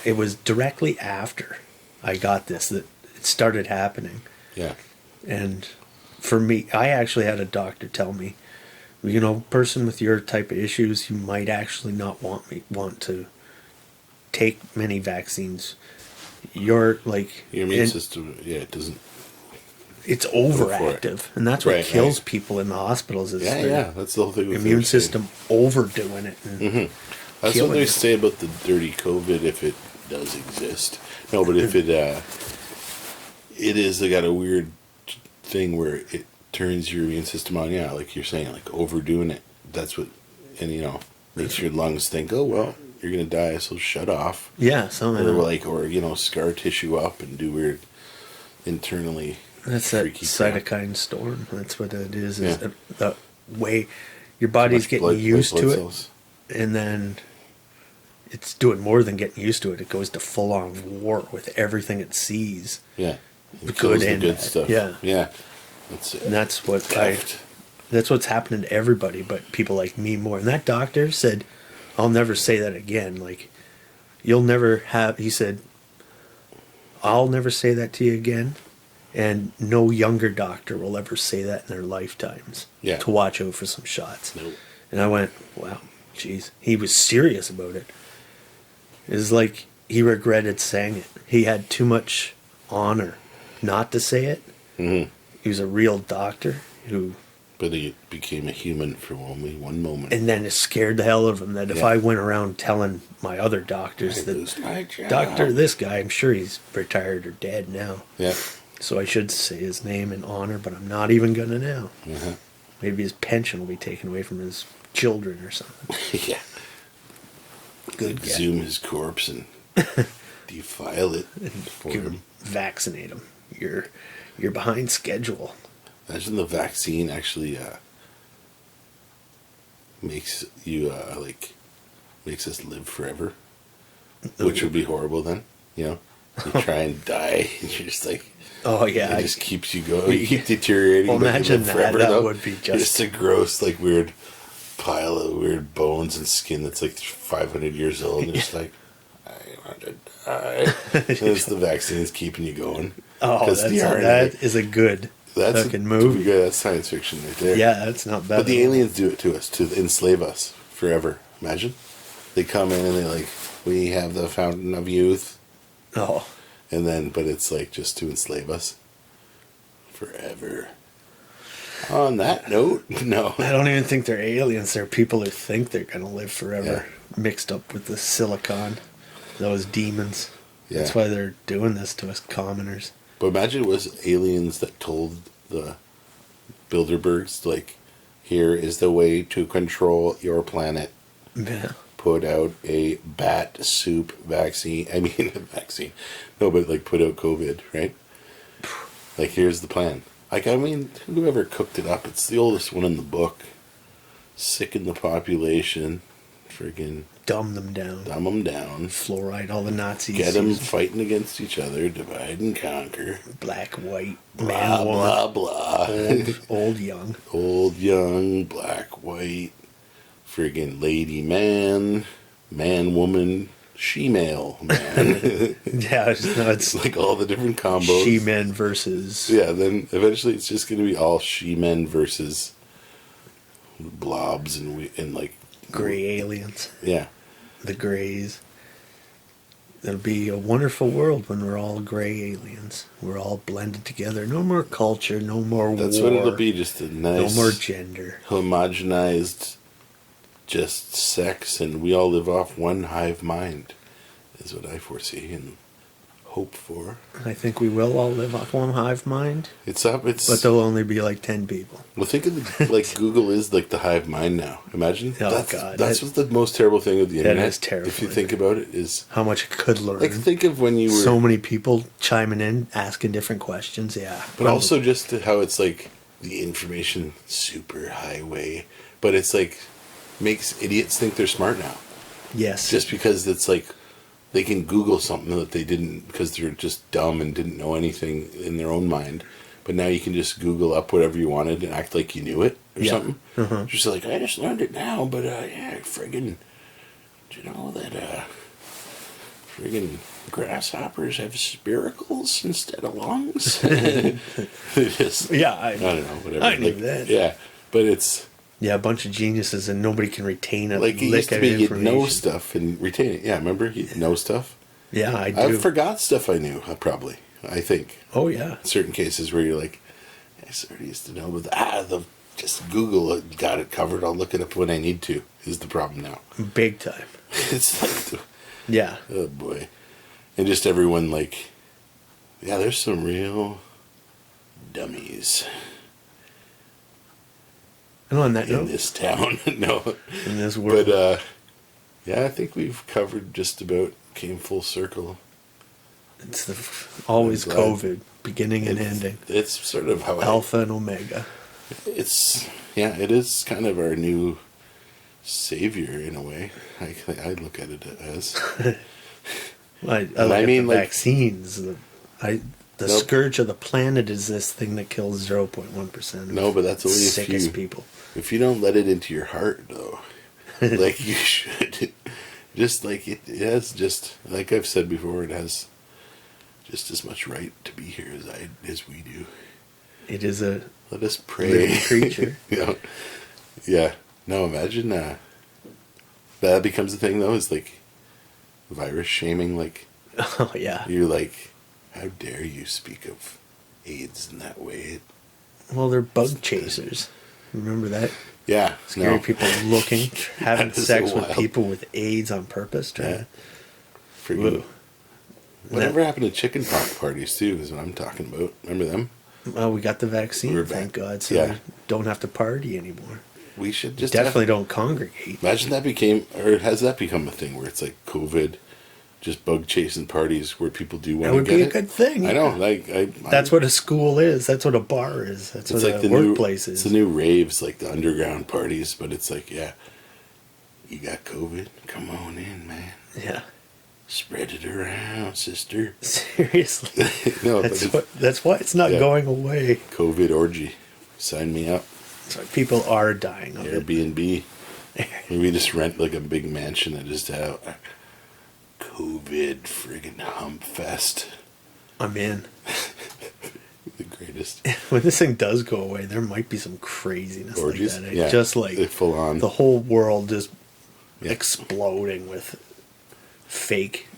It was directly after I got this that it started happening. Yeah. And for me, I actually had a doctor tell me, person with your type of issues, you might actually not want to take many vaccines. Your immune system, it doesn't. It's overactive, and that's what kills people in the hospitals. Is that's the whole thing. With immune system overdoing it. And that's what they say about the dirty COVID, if it does exist. No, but if it is, they got a weird thing where it turns your immune system on. Yeah, like you're saying, overdoing it. That's what, and makes your lungs think, oh well, you're gonna die, so shut off. Yeah, somehow. Or scar tissue up and do weird internally. That's that cytokine storm. That's what it is. Is the way your body's getting used to it, and then it's doing more than getting used to it. It goes to full-on war with everything it sees. Yeah, the good and good bad. stuff. Yeah. That's it. And that's what's happening to everybody, but people like me more. And that doctor said, "I'll never say that again. You'll never have." He said, "I'll never say that to you again." And no younger doctor will ever say that in their lifetimes. Yeah. To watch out for some shots. Nope. And I went, wow, jeez. He was serious about it. It was like he regretted saying it. He had too much honor not to say it. Mm-hmm. He was a real doctor who... But he became a human for only one moment. And then it scared the hell out of him that if I went around telling my other doctors Doctor, this guy, I'm sure he's retired or dead now. Yeah. So I should say his name in honor, but I'm not even going to now. Uh-huh. Maybe his pension will be taken away from his children or something. Yeah. Good guy. Exhume his corpse and defile it for him. Vaccinate him. You're behind schedule. Imagine the vaccine actually makes you makes us live forever, which would be horrible then. You try and die, and you're just like, oh yeah, it just keeps you going. You keep deteriorating. Well, imagine that. Forever, that though. would be just a gross, weird pile of weird bones and skin that's 500 years old, and just I want to die. And it's the vaccine's keeping you going. Oh, that is a good. fucking movie. Yeah, that's science fiction right there. Yeah, that's not bad. But the aliens do it to us to enslave us forever. Imagine they come in and they're like, "We have the fountain of youth," Oh, and then, but it's like just to enslave us forever. On that note, no. I don't even think they're aliens. They're people who think they're gonna live forever, mixed up with the silicon. Those demons. Yeah. That's why they're doing this to us commoners. But imagine it was aliens that told the Bilderbergs, like, here is the way to control your planet. Yeah. Put out a bat soup vaccine. I mean, a vaccine. No, but like put out COVID, right? Like, here's the plan. Like, I mean, whoever cooked it up, it's the oldest one in the book. Sicken the population. Friggin' Dumb them down. dumb them down. Fluoride all the Nazis. Get them fighting against each other. Divide and conquer. Black, white, Blah, man, woman. blah, blah. Old, young. Old, young, black, white. Friggin' lady, man. Man, woman. She-male, man. Yeah, it's Like all the different combos. She-men versus... Yeah, then eventually it's just going to be all she-men versus blobs and like... Gray aliens. Yeah. The Greys. It'll be a wonderful world when we're all gray aliens. We're all blended together. No more culture, no more war. That's what it'll be, just a nice... No more gender. Homogenized, just sex, and we all live off one hive mind, is what I foresee and hope for. I think we will all live off one hive mind. It's But there'll only be like 10 people. Well, think of like Google is like the hive mind now. Imagine. Oh, God. That's what's the most terrible thing with the internet. That is terrible. If you think about it, is How much it could learn. like, think of when you were... So many people chiming in, asking different questions. Yeah. But also just how it's like the information super highway, but it's like makes idiots think they're smart now. Yes. Just because it's like they can Google something that they didn't, because they're just dumb and didn't know anything in their own mind. But now you can just Google up whatever you wanted and act like you knew it or something. Just like, I just learned it now, but yeah, friggin', do you know that friggin' grasshoppers have spiracles instead of lungs? Just, Yeah, I don't know, whatever. I knew Like, that. Yeah, but it's Yeah, a bunch of geniuses and nobody can retain a like it lick used to of be you'd information. know stuff and retain it. Yeah, remember? You'd know stuff. Yeah, I do. I forgot stuff I knew, probably. I think. Oh, yeah. Certain cases where you're like, I sort of used to know, but just Google it, got it covered. I'll look it up when I need to, is the problem now. Big time. It's like, Yeah. oh boy. And just everyone like, yeah, there's some real dummies And on that in note, this town. No. in this world, But, yeah, I think we've covered just about, came full circle. it's always I'm glad. COVID, beginning and ending. It's sort of how Alpha and Omega. it is kind of our new savior in a way. I look at it as. I look at mean, the like- vaccines. The Nope. scourge of the planet is this thing that kills 0.1%. No, but that's only a sickest few. people. If you don't let it into your heart, though, like you should, just like it has, just like I've said before, it has just as much right to be here as we do. It is a Let us pray. living creature. You know? Yeah. No, imagine that becomes the thing though. Is like virus shaming. Like Oh, yeah. you're like, how dare you speak of AIDS in that way? Well, they're bug chasers. Remember that? Yeah. Scary no. people looking, having That is sex so with wild. people with AIDS on purpose. Yeah. Freaking- Whoa. Whatever happened to chicken pox parties too? Is what I'm talking about. Remember them? Well, we got the vaccine, We're thank back. God, so Yeah. we don't have to party anymore. We should just Definitely don't congregate. imagine that became, or has that become a thing where it's like COVID, just bug chasing parties where people do That want would to get be a it? good thing. I know, like That's what a school is. That's what a bar is. That's it's what like a the new workplace It's is. the new raves, like the underground parties, but it's like, yeah, you got COVID, come on in, man, Yeah. spread it around, sister. Seriously. No, That's why it's not Yeah. going away. COVID orgy, sign me up. That's why people are dying of it. Airbnb. Maybe just rent like a big mansion and just have COVID friggin' hump fest. I'm in. The greatest. greatest. When this thing does go away, there might be some craziness Orgies? like that. Yeah, Just like full on. the whole world just Yeah. exploding with fake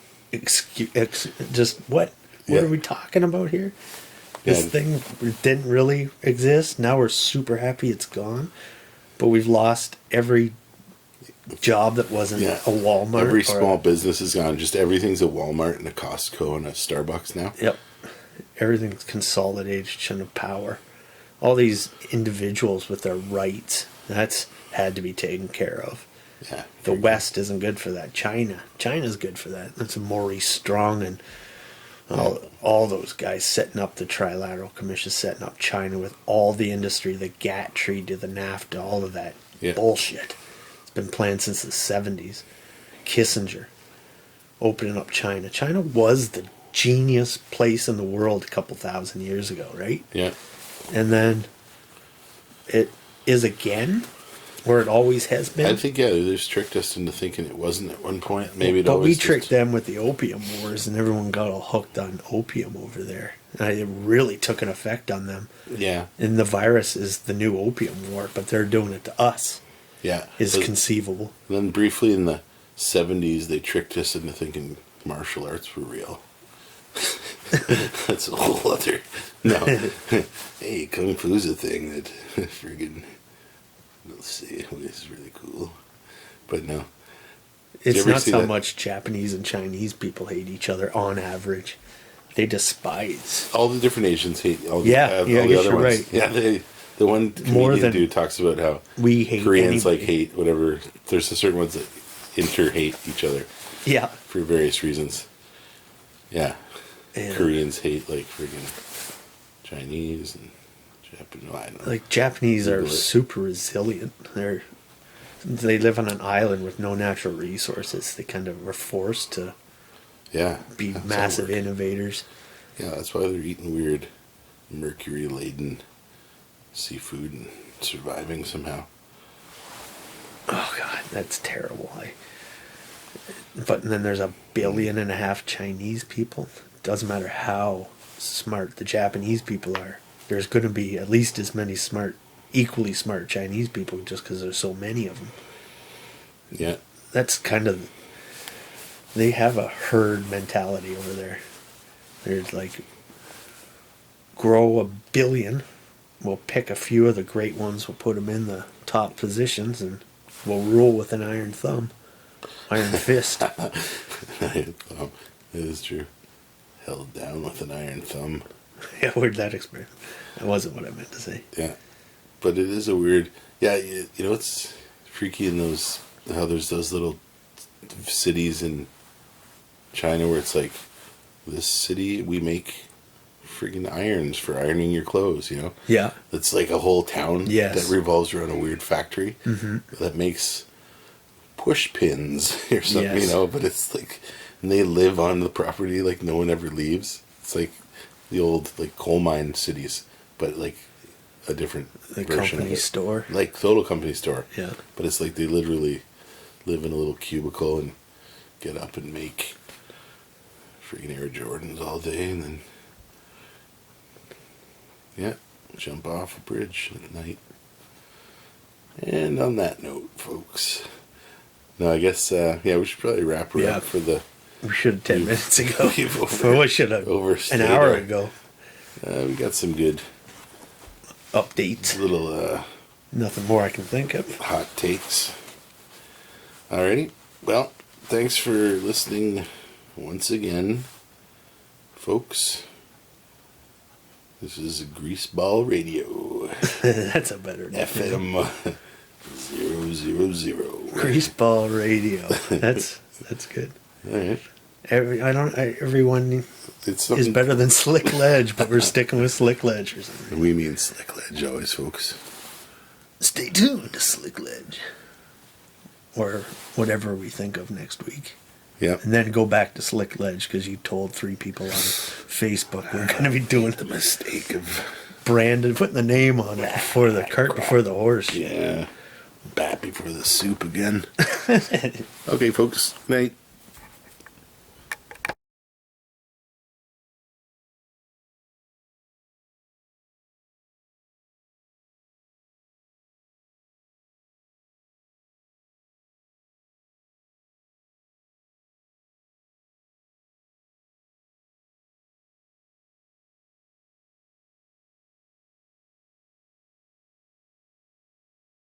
just what Yeah. are we talking about here? This Yeah. thing didn't really exist. Now we're super happy it's gone, but we've lost every job that wasn't Yeah. a Walmart. Every or small business is gone. Just everything's a Walmart and a Costco and a Starbucks now. Yep. Everything's consolidation of power. All these individuals with their rights, that's had to be taken care of. Yeah. The West isn't good for that. China's good for that. That's Maurice Strong and all those guys setting up the Trilateral Commission, setting up China with all the industry, the GATT Treaty, the NAFTA, all of that bullshit. It's been planned since the 70s. Kissinger opening up China. China was the genius place in the world a couple thousand years ago, right? Yeah. And then it is again where it always has been. I think, they just tricked us into thinking it wasn't at one point. Maybe But we always tricked them with the opium wars, and everyone got all hooked on opium over there. And it really took an effect on them. Yeah. And the virus is the new opium war, but they're doing it to us. Yeah. Is So- conceivable. And then briefly in the 70s, they tricked us into thinking martial arts were real. That's a whole other. No. Hey, Kung Fu's a thing that friggin'. Let's see. This is really cool. But no. It's ever not see how that? much Japanese and Chinese people hate each other on average. They despise. All the different Asians hate all the, Yeah, all yeah, I the guess other you're ones. right. Yeah, the one More comedian than dude talks about how we hate Koreans anybody. hate whatever. There's a certain ones that inter-hate each other Yeah. for various reasons. Yeah. And Koreans hate friggin' Chinese and Japanese. I don't know. Japanese are Google it. super resilient. They live on an island with no natural resources. They kind of were forced to Yeah. be that's massive how it works. innovators. Yeah, that's why they're eating weird, mercury-laden seafood and surviving somehow. Oh God, that's terrible. But then there's 1.5 billion Chinese people. Doesn't matter how smart the Japanese people are. There's going to be at least as many equally smart Chinese people just because there's so many of them. Yeah. That's kind of, they have a herd mentality over there. There's grow 1 billion. We'll pick a few of the great ones. We'll put them in the top positions and we'll rule with an iron thumb. Iron fist. Iron thumb. That is true. Held down with an iron thumb. Yeah, where'd that explain? That wasn't what I meant to say. Yeah. But it is a weird... Yeah, it's freaky in how there's those little cities in China where it's this city, we make friggin' irons for ironing your clothes, Yeah. It's like a whole town Yes. that revolves around a weird factory that makes push pins or something, Yes. but it's and they live on the property no one ever leaves. It's like the old coal mine cities, but a different The version company of it. store. Total company store. Yeah. But it's they literally live in a little cubicle and get up and make freaking Air Jordans all day and then jump off a bridge at night. And on that note, folks. No, I guess we should probably wrap her up for the We should have 10 minutes ago. we've We should have overstayed an hour our- ago. we got some good Updates. little Nothing more I can think of. hot takes. Alrighty. Well, thanks for listening once again, folks. This is Greaseball Radio. That's a better name. FM 000. Greaseball Radio. That's good. Alright. Everyone It's is something better than Slick Ledge, but we're sticking with Slick Ledge or something. we mean Slick Ledge always, folks. Stay tuned to Slick Ledge. Or whatever we think of next week. Yep. And then go back to Slick Ledge because you told 3 people on Facebook we're going to be doing The mistake of branded, putting the name on it before the cart before the horse. bat before the soup again. Okay, folks. Night.